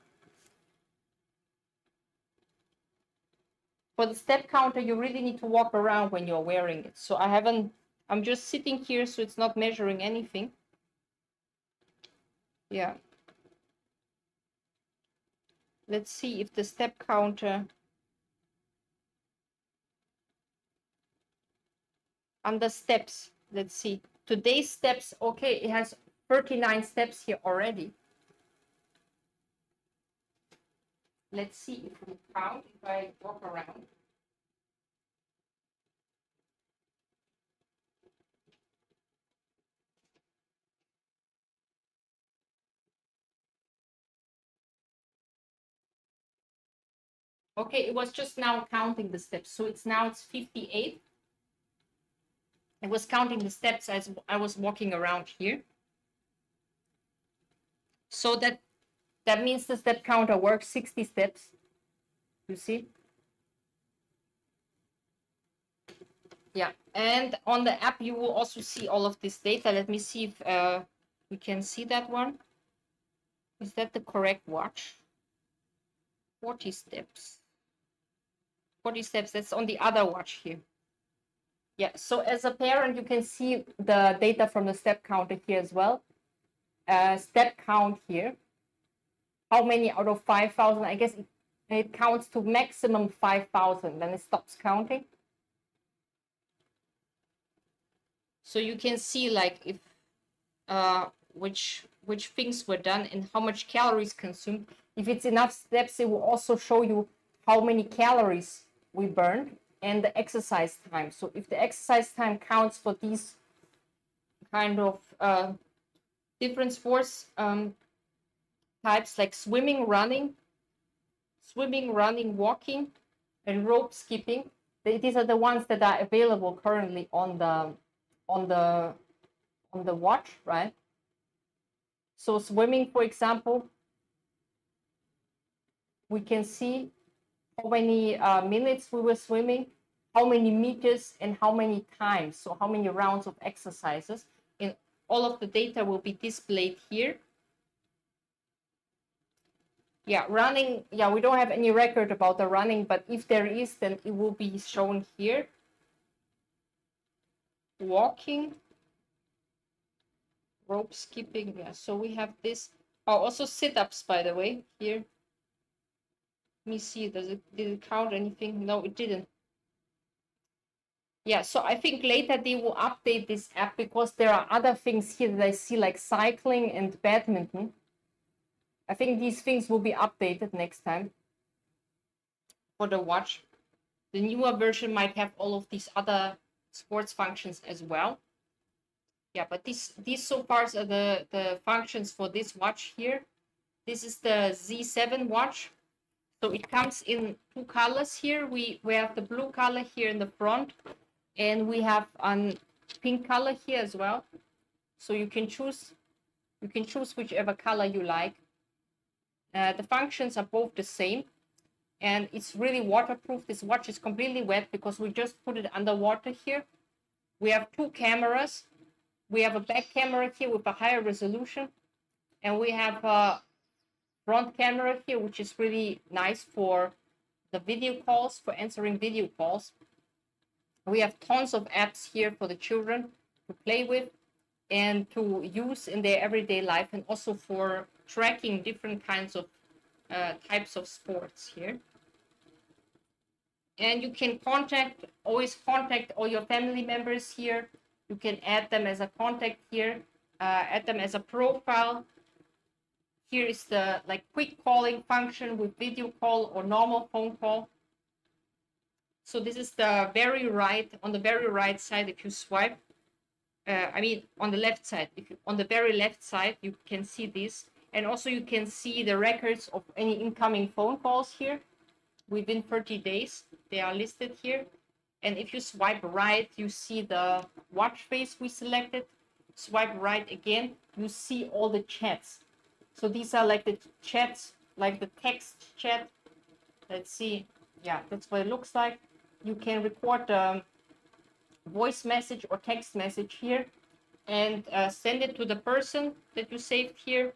For the step counter, you really need to walk around when you're wearing it. So I'm just sitting here, so it's not measuring anything. Yeah. Let's see if the step counter, under steps, let's see. Today's steps, okay, it has 39 steps here already. Let's see if we count, if I walk around. Okay, it was just now counting the steps. So it's 58. It was counting the steps as I was walking around here. So that means the step counter works 60 steps. You see? Yeah, and on the app, you will also see all of this data. Let me see if we can see that one. Is that the correct watch? 40 steps. 40 steps, that's on the other watch here. Yeah, so as a parent, you can see the data from the step counter here as well. Step count here. How many out of 5,000? I guess it counts to maximum 5,000, then it stops counting. So you can see like if which things were done and how much calories consumed. If it's enough steps, it will also show you how many calories we burned and the exercise time. So if the exercise time counts for these kind of different sports types like swimming, running, walking, and rope skipping, these are the ones that are available currently on the watch, right? So swimming, for example, we can see how many minutes we were swimming, how many meters, and how many times. So how many rounds of exercises. And all of the data will be displayed here. Yeah, running, yeah, we don't have any record about the running, but if there is, then it will be shown here. Walking, rope skipping, yeah, so we have this. Oh, also sit-ups, by the way, here. Let me see, did it count anything? No, it didn't. Yeah, so I think later they will update this app because there are other things here that I see like cycling and badminton. I think these things will be updated next time for the watch. The newer version might have all of these other sports functions as well. Yeah, but these so far are the functions for this watch here. This is the Z7 watch. So it comes in two colors here. We have the blue color here in the front, and we have a pink color here as well. So you can choose whichever color you like. The functions are both the same, and it's really waterproof. This watch is completely wet because we just put it underwater here. We have two cameras. We have a back camera here with a higher resolution, and we have a front camera here, which is really nice for the video calls, for answering video calls. We have tons of apps here for the children to play with and to use in their everyday life, and also for tracking different kinds of types of sports here. And you can always contact all your family members here. You can add them as a contact here, add them as a profile. Here is the like quick calling function with video call or normal phone call. So this is the very right, on the very right side, if you swipe, I mean, on the left side, on the very left side, you can see this. And also you can see the records of any incoming phone calls here within 30 days. They are listed here. And if you swipe right, you see the watch face we selected. Swipe right again, you see all the chats. So these are like the chats, like the text chat. Let's see. Yeah, that's what it looks like. You can record a voice message or text message here and send it to the person that you saved here.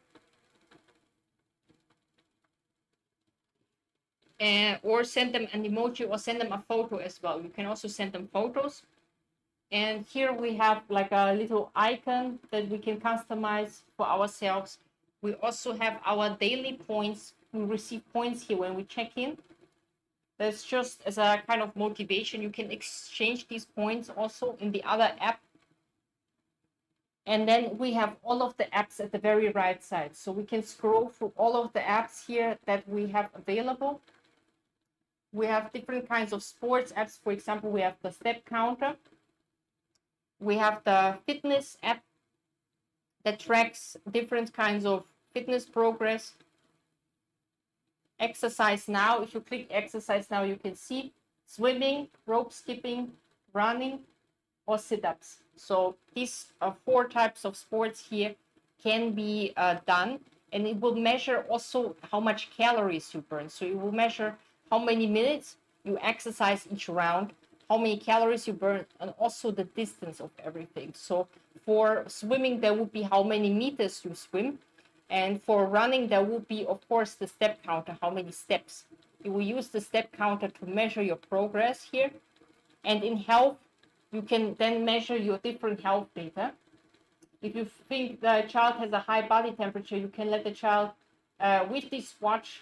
Or send them an emoji or send them a photo as well. You can also send them photos. And here we have like a little icon that we can customize for ourselves. We also have our daily points. We receive points here when we check in. That's just as a kind of motivation. You can exchange these points also in the other app. And then we have all of the apps at the very right side. So we can scroll through all of the apps here that we have available. We have different kinds of sports apps. For example, we have the step counter. We have the fitness app that tracks different kinds of fitness progress. Exercise now. If you click exercise now, you can see swimming, rope skipping, running, or sit-ups. So these 4 types of sports here can be done, and it will measure also how much calories you burn. So it will measure how many minutes you exercise each round, how many calories you burn, and also the distance of everything. So for swimming, there would be how many meters you swim. And for running, there will be, of course, the step counter, how many steps. You will use the step counter to measure your progress here. And in health, you can then measure your different health data. If you think the child has a high body temperature, you can let the child, with this watch,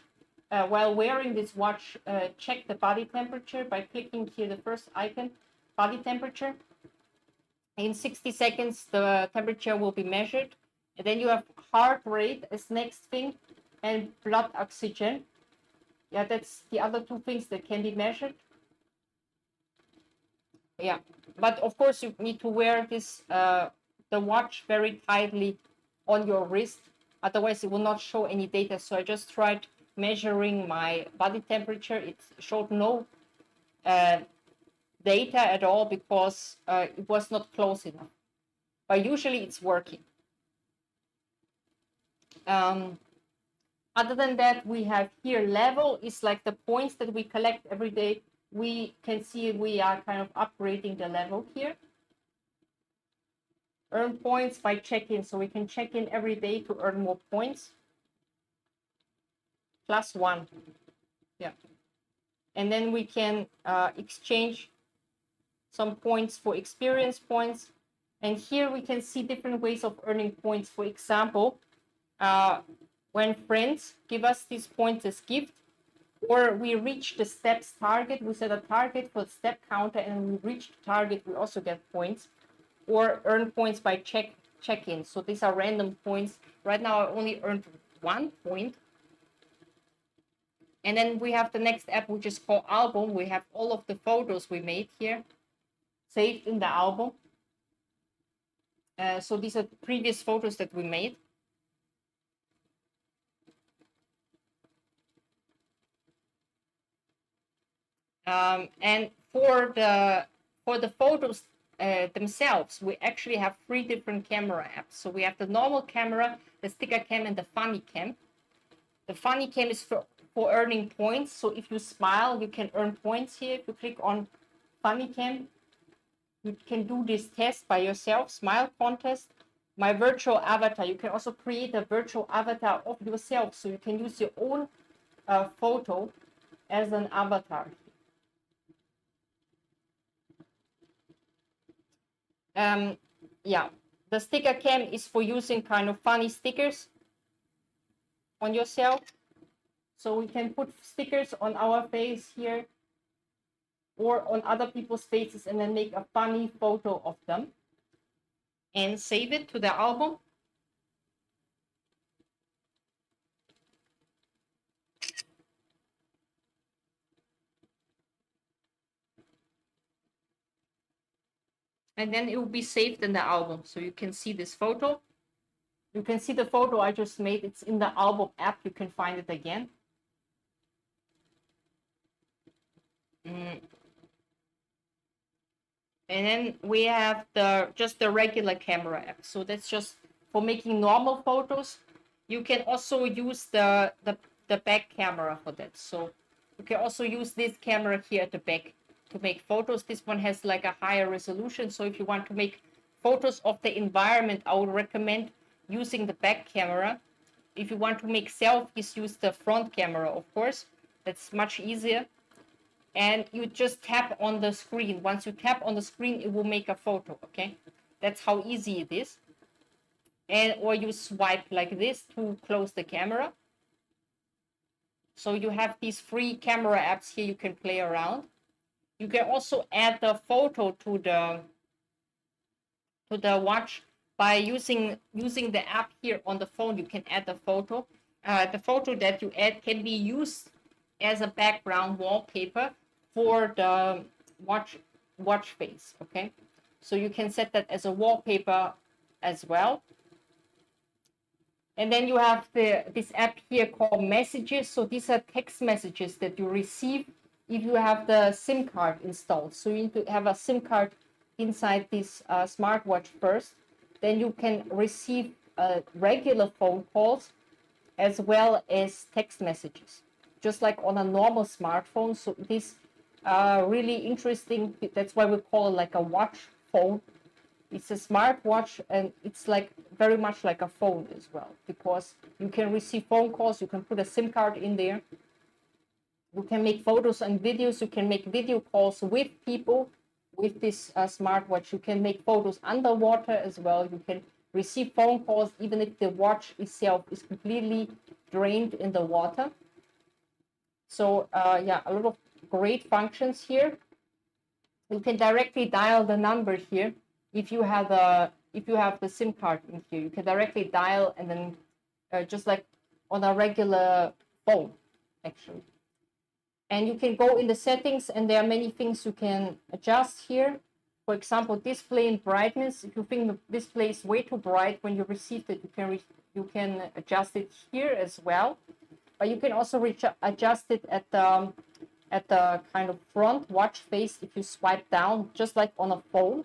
while wearing this watch, check the body temperature by clicking here the first icon, body temperature. In 60 seconds, the temperature will be measured. And then you have heart rate as next thing, and blood oxygen. Yeah, that's the other two things that can be measured. Yeah, but of course you need to wear this the watch very tightly on your wrist, otherwise it will not show any data. So I just tried measuring my body temperature. It showed no data at all because it was not close enough, but usually it's working. Other than that, we have here level is like the points that we collect every day. We can see we are kind of upgrading the level here. Earn points by check-in, so we can check in every day to earn more points. +1, yeah. And then we can exchange some points for experience points. And here we can see different ways of earning points. For example, when friends give us these points as gift, or we reach the steps target, we set a target for the step counter, and we reach the target, we also get points. Or earn points by check-in. So these are random points. Right now I only earned 1 point. And then we have the next app, which is called album. We have all of the photos we made here saved in the album. So these are the previous photos that we made. And for the photos themselves, we actually have 3 different camera apps. So we have the normal camera, the sticker cam, and the funny cam. The funny cam is for earning points. So if you smile, you can earn points here. If you click on funny cam, you can do this test by yourself, smile contest. My virtual avatar, you can also create a virtual avatar of yourself. So you can use your own photo as an avatar. Yeah, the sticker cam is for using kind of funny stickers on yourself. So we can put stickers on our face here or on other people's faces and then make a funny photo of them and save it to the album. And then it will be saved in the album. So you can see this photo. You can see the photo I just made. It's in the album app. You can find it again. And then we have just the regular camera app. So that's just for making normal photos. You can also use the back camera for that. So you can also use this camera here at the back to make photos. This one has like a higher resolution. So if you want to make photos of the environment, I would recommend using the back camera. If you want to make selfies, use the front camera, of course. That's much easier. And you just tap on the screen. Once you tap on the screen, it will make a photo, okay? That's how easy it is. And or you swipe like this to close the camera. So you have these 3 camera apps here you can play around. You can also add the photo to the watch by using the app here on the phone. You can add the photo. The photo that you add can be used as a background wallpaper for the watch face, okay? So you can set that as a wallpaper as well. And then you have this app here called Messages. So these are text messages that you receive if you have the SIM card installed. So you need to have a SIM card inside this smartwatch first. Then you can receive regular phone calls as well as text messages, just like on a normal smartphone. So it is really interesting. That's why we call it like a watch phone. It's a smartwatch, and it's like very much like a phone as well, because you can receive phone calls. You can put a SIM card in there. You can make photos and videos. You can make video calls with people with this smartwatch. You can make photos underwater as well. You can receive phone calls even if the watch itself is completely drained in the water. So yeah, a lot of great functions here. You can directly dial the number here if you have the SIM card in here, you can directly dial and then just like on a regular phone, actually. And you can go in the settings, and there are many things you can adjust here. For example, display and brightness. If you think the display is way too bright when you received it, you can adjust it here as well. But you can also adjust it at the kind of front watch face if you swipe down, just like on a phone,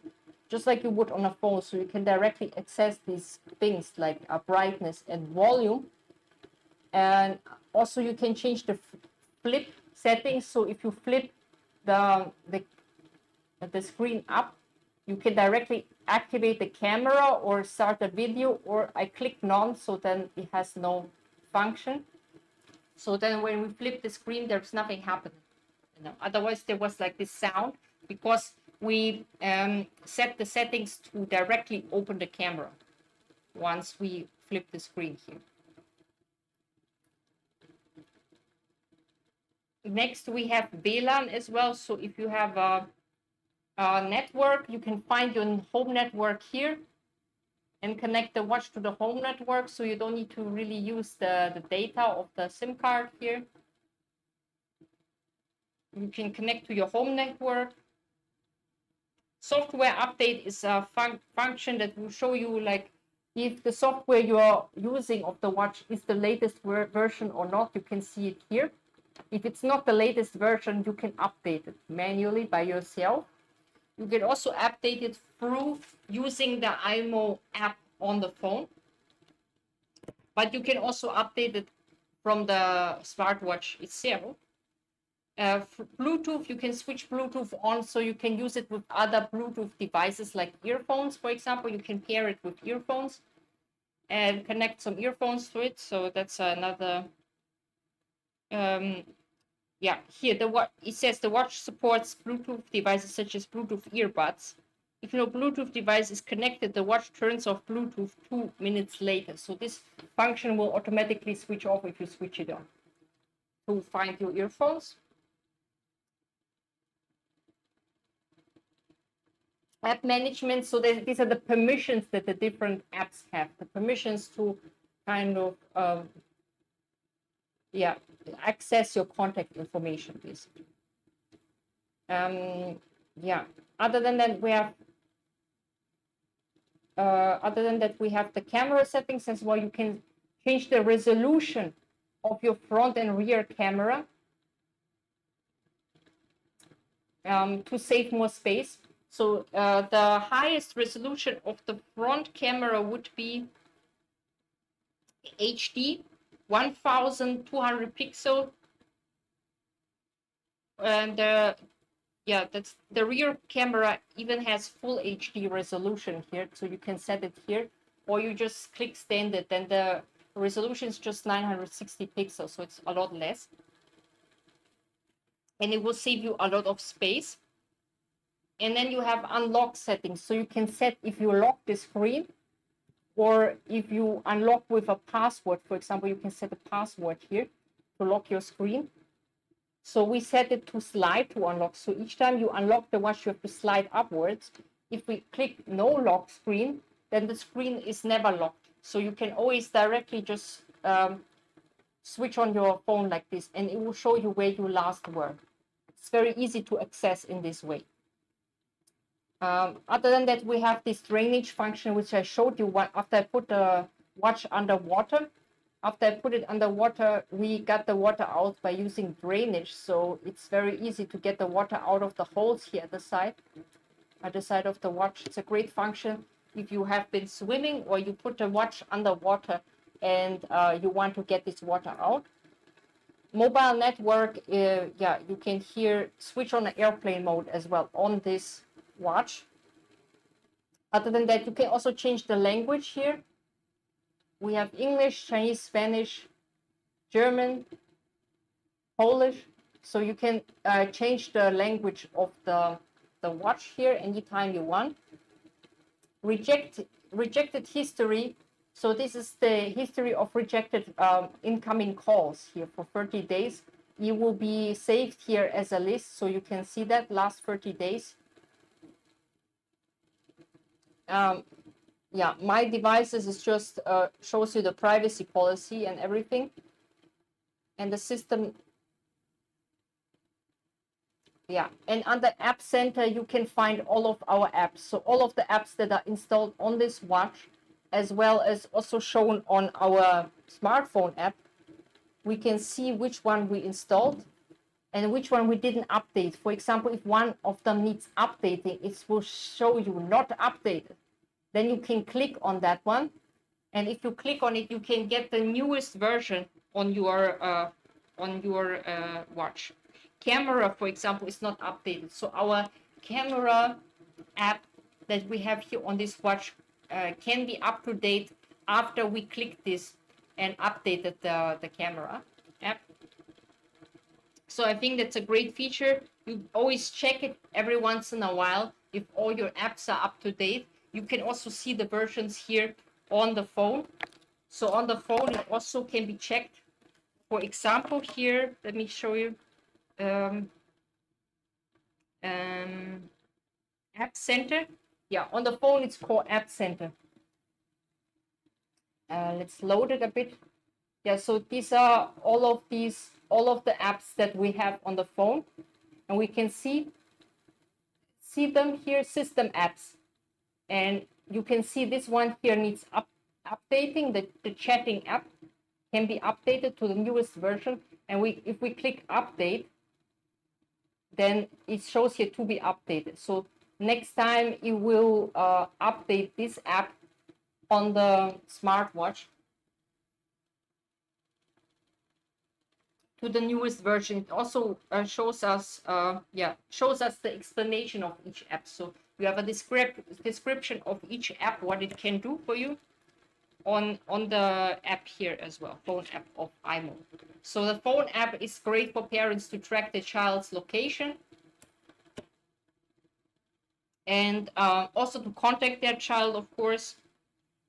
just like you would on a phone. So you can directly access these things like brightness and volume. And also you can change the flip settings. So if you flip the screen up, you can directly activate the camera or start a video, or I click none, so then it has no function. So then when we flip the screen, there's nothing happening. You know, otherwise there was like this sound because we set the settings to directly open the camera once we flip the screen here. Next, we have WLAN as well. So if you have a network, you can find your home network here and connect the watch to the home network. So you don't need to really use the data of the SIM card here. You can connect to your home network. Software update is a function that will show you like if the software you are using of the watch is the latest version or not. You can see it here. If it's not the latest version, you can update it manually by yourself. You can also update it through using the imoo app on the phone. But you can also update it from the smartwatch itself. Bluetooth, you can switch Bluetooth on, so you can use it with other Bluetooth devices like earphones, for example. You can pair it with earphones and connect some earphones to it. So that's another yeah, here it says the watch supports Bluetooth devices such as Bluetooth earbuds. If your Bluetooth device is connected, the watch turns off Bluetooth 2 minutes later. So this function will automatically switch off if you switch it on to find your earphones. App management. So these are the permissions that the different apps have. The permissions to kind of yeah, access your contact information, basically. Yeah. Other than that, we have the camera settings as well. You can change the resolution of your front and rear camera to save more space. So the highest resolution of the front camera would be HD, 1200 pixel, and yeah, that's the rear camera even has full HD resolution here, so you can set it here, or you just click standard, then the resolution is just 960 pixels, so it's a lot less, and it will save you a lot of space. And then you have unlock settings, so you can set if you lock the screen or if you unlock with a password. For example, you can set a password here to lock your screen. So we set it to slide to unlock. So each time you unlock the watch, you have to slide upwards. If we click no lock screen, then the screen is never locked. So you can always directly just switch on your phone like this, and it will show you where you last were. It's very easy to access in this way. Other than that, we have this drainage function, which I showed you after I put the watch underwater. After I put it underwater, we got the water out by using drainage. So it's very easy to get the water out of the holes here at the side of the watch. It's a great function if you have been swimming or you put the watch underwater and you want to get this water out. Mobile network, yeah, you can here switch on the airplane mode as well on this watch. Other than that, you can also change the language here. We have English, Chinese, Spanish, German, Polish. So you can change the language of the watch here anytime you want. Rejected history. So this is the history of rejected incoming calls here for 30 days. It will be saved here as a list, so you can see that last 30 days. Yeah, my devices is just shows you the privacy policy and everything, and the system. Yeah, and under App Center, you can find all of our apps. So all of the apps that are installed on this watch, as well as also shown on our smartphone app, we can see which one we installed and which one we didn't update. For example, if one of them needs updating, it will show you not updated. Then you can click on that one. And if you click on it, you can get the newest version on your watch. Camera, for example, is not updated. So our camera app that we have here on this watch can be up to date after we click this and updated the camera app. So I think that's a great feature. You always check it every once in a while if all your apps are up to date. You can also see the versions here on the phone. So on the phone, it also can be checked. For example, here, let me show you. App Center. Yeah, on the phone, it's called App Center. Let's load it a bit. Yeah, so these are all of the apps that we have on the phone, and we can see them here, system apps. And you can see this one here needs updating. The chatting app can be updated to the newest version. And if we click update, then it shows here to be updated. So next time it will update this app on the smartwatch to the newest version. It also shows us the explanation of each app. So you have a description of each app, what it can do for you on the app here as well, phone app of imoo. So the phone app is great for parents to track the child's location and also to contact their child, of course.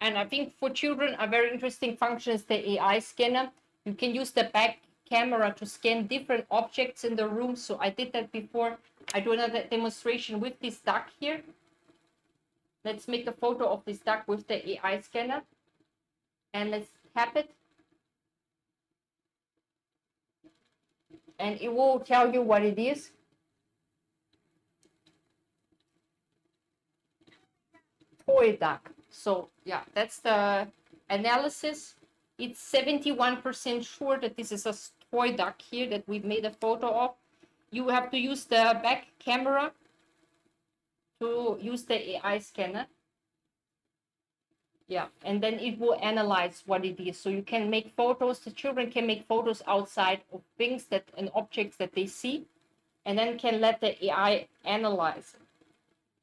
And I think for children, a very interesting function is the AI scanner. You can use the back camera to scan different objects in the room. So I did that before. I do another demonstration with this duck here. Let's make a photo of this duck with the AI scanner. And let's tap it. And it will tell you what it is. Toy duck. So yeah, that's the analysis. It's 71% sure that this is a toy duck here that we made a photo of. You have to use the back camera to use the AI scanner. Yeah, and then it will analyze what it is. So you can make photos. The children can make photos outside of things and objects that they see, and then can let the AI analyze.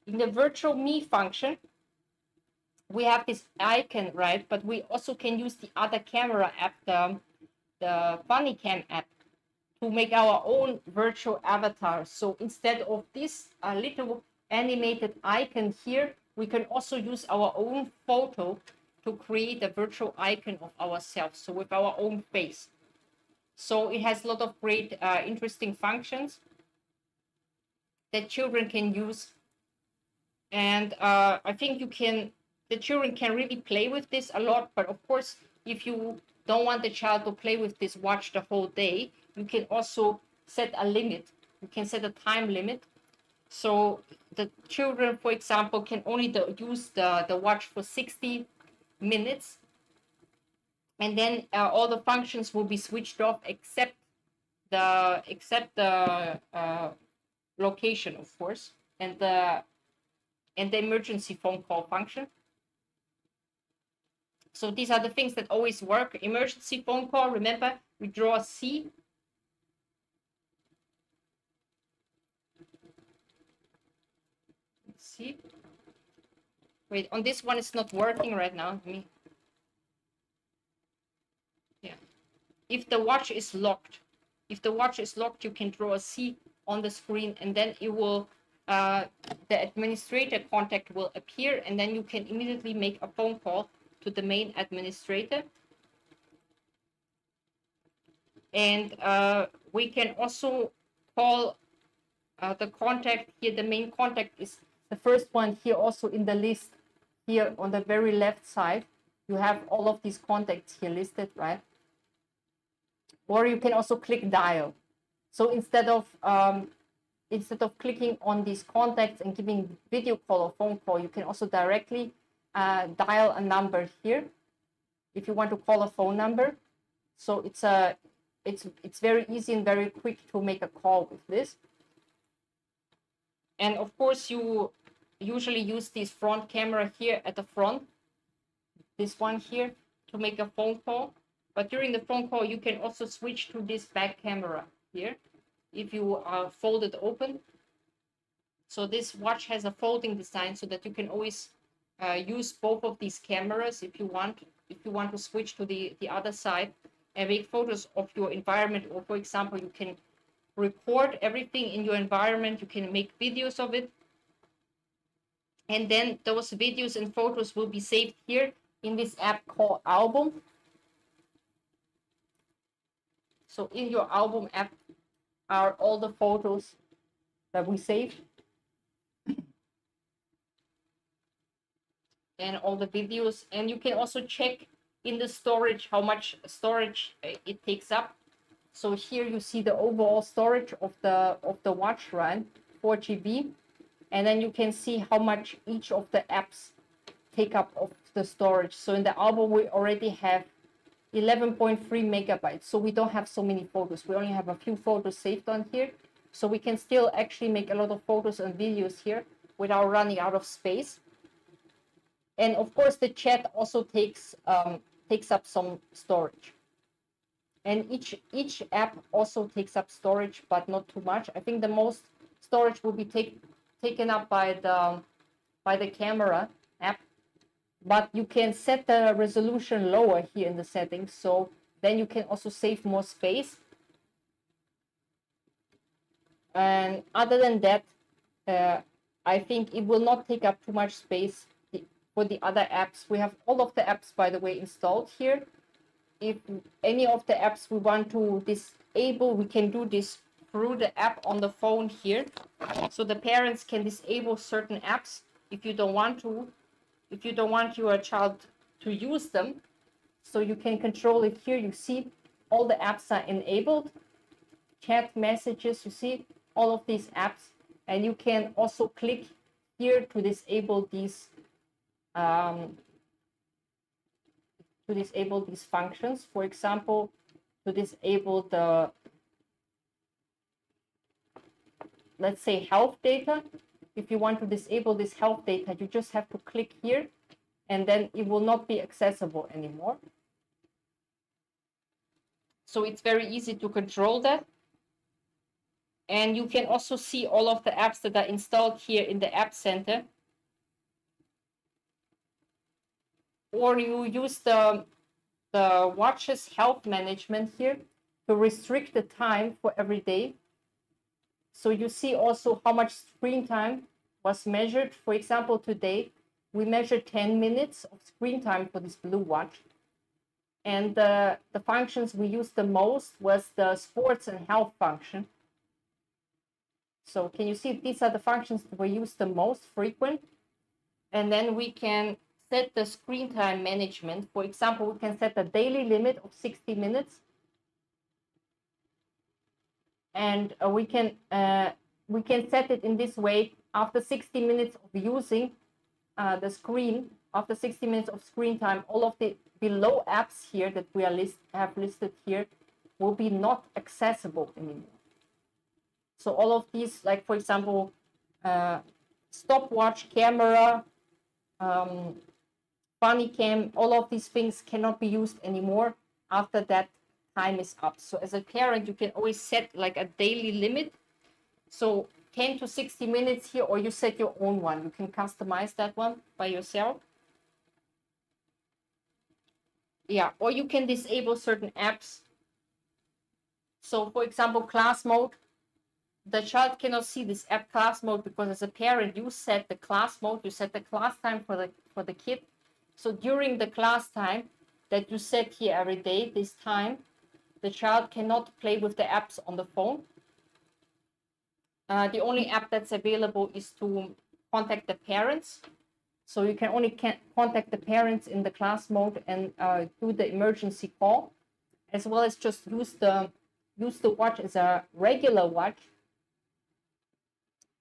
In the virtual me function, we have this icon, right? But we also can use the other camera app, the Funny Cam app, to make our own virtual avatar. So instead of this little animated icon here, we can also use our own photo to create a virtual icon of ourselves, so with our own face. So it has a lot of great, interesting functions that children can use. And I think the children can really play with this a lot. But of course, if you don't want the child to play with this watch the whole day, you can also set a limit. You can set a time limit. So the children, for example, can only use the watch for 60 minutes. And then all the functions will be switched off except the location, of course, and the emergency phone call function. So these are the things that always work. Emergency phone call, remember, we draw a C. Let's see. Wait, on this one it's not working right now. Yeah. If the watch is locked, you can draw a C on the screen, and then it will the administrator contact will appear, and then you can immediately make a phone call to the main administrator. And we can also call the contact here. The main contact is the first one here also in the list here on the very left side, you have all of these contacts here listed, right? Or you can also click dial. So instead of clicking on these contacts and giving video call or phone call, you can also directly dial a number here if you want to call a phone number. So it's very easy and very quick to make a call with this. And of course, you usually use this front camera here at the front, this one here, to make a phone call. But during the phone call, you can also switch to this back camera here if you fold it open. So this watch has a folding design so that you can always use both of these cameras if you want to switch to the other side and make photos of your environment. Or for example, you can record everything in your environment, you can make videos of it, and then those videos and photos will be saved here in this app called Album. So in your Album app are all the photos that we saved and all the videos. And you can also check in the storage how much storage it takes up. So here you see the overall storage of the watch, right? 4 GB. And then you can see how much each of the apps take up of the storage. So in the Album, we already have 11.3 megabytes. So we don't have so many photos. We only have a few photos saved on here. So we can still actually make a lot of photos and videos here without running out of space. And of course, the chat also takes up some storage. And each app also takes up storage, but not too much. I think the most storage will be taken up by the camera app, but you can set the resolution lower here in the settings, so then you can also save more space. And other than that, I think it will not take up too much space for the other apps. We have all of the apps, by the way, installed here. If any of the apps we want to disable, we can do this through the app on the phone here. So the parents can disable certain apps if you don't want your child to use them. So you can control it here. You see all the apps are enabled. Chat, messages, you see all of these apps. And you can also click here to disable these functions. For example, to disable the, let's say, health data. If you want to disable this health data, you just have to click here, and then it will not be accessible anymore. So it's very easy to control that. And you can also see all of the apps that are installed here in the App Center. Or you use the watch's health management here to restrict the time for every day. So you see also how much screen time was measured. For example, today we measured 10 minutes of screen time for this blue watch. And the functions we used the most was the sports and health function. So can you see these are the functions that we use the most frequent? And then we can set the screen time management. For example, we can set a daily limit of 60 minutes. And we can set it in this way. After 60 minutes of using the screen, after 60 minutes of screen time, all of the below apps here that we have listed here will be not accessible anymore. So all of these, like for example, stopwatch, camera, funny cam, all of these things cannot be used anymore after that time is up. So as a parent, you can always set like a daily limit. So 10 to 60 minutes here, or you set your own one. You can customize that one by yourself. Yeah, or you can disable certain apps. So for example, class mode. The child cannot see this app class mode because as a parent, you set the class mode, you set the class time for the kid. So during the class time that you set here every day, this time, the child cannot play with the apps on the phone. The only app that's available is to contact the parents. So you can only contact the parents in the class mode and do the emergency call, as well as just use the watch as a regular watch.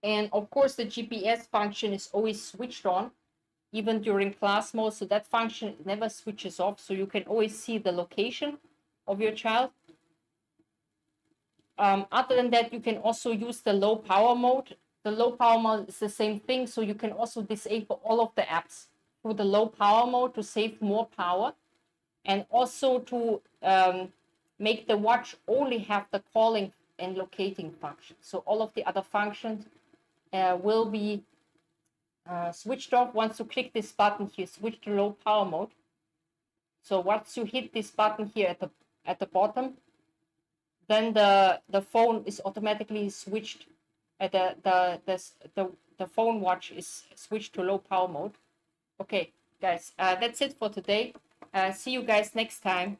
And of course, the GPS function is always switched on, even during class mode. So that function never switches off. So you can always see the location of your child. Other than that, you can also use the low power mode. The low power mode is the same thing. So you can also disable all of the apps through the low power mode to save more power, and also to make the watch only have the calling and locating function. So all of the other functions will be switched off once you click this button here, switch to low power mode. So once you hit this button here at the bottom, then the phone is automatically switched. The phone watch is switched to low power mode. Okay, guys, that's it for today. See you guys next time.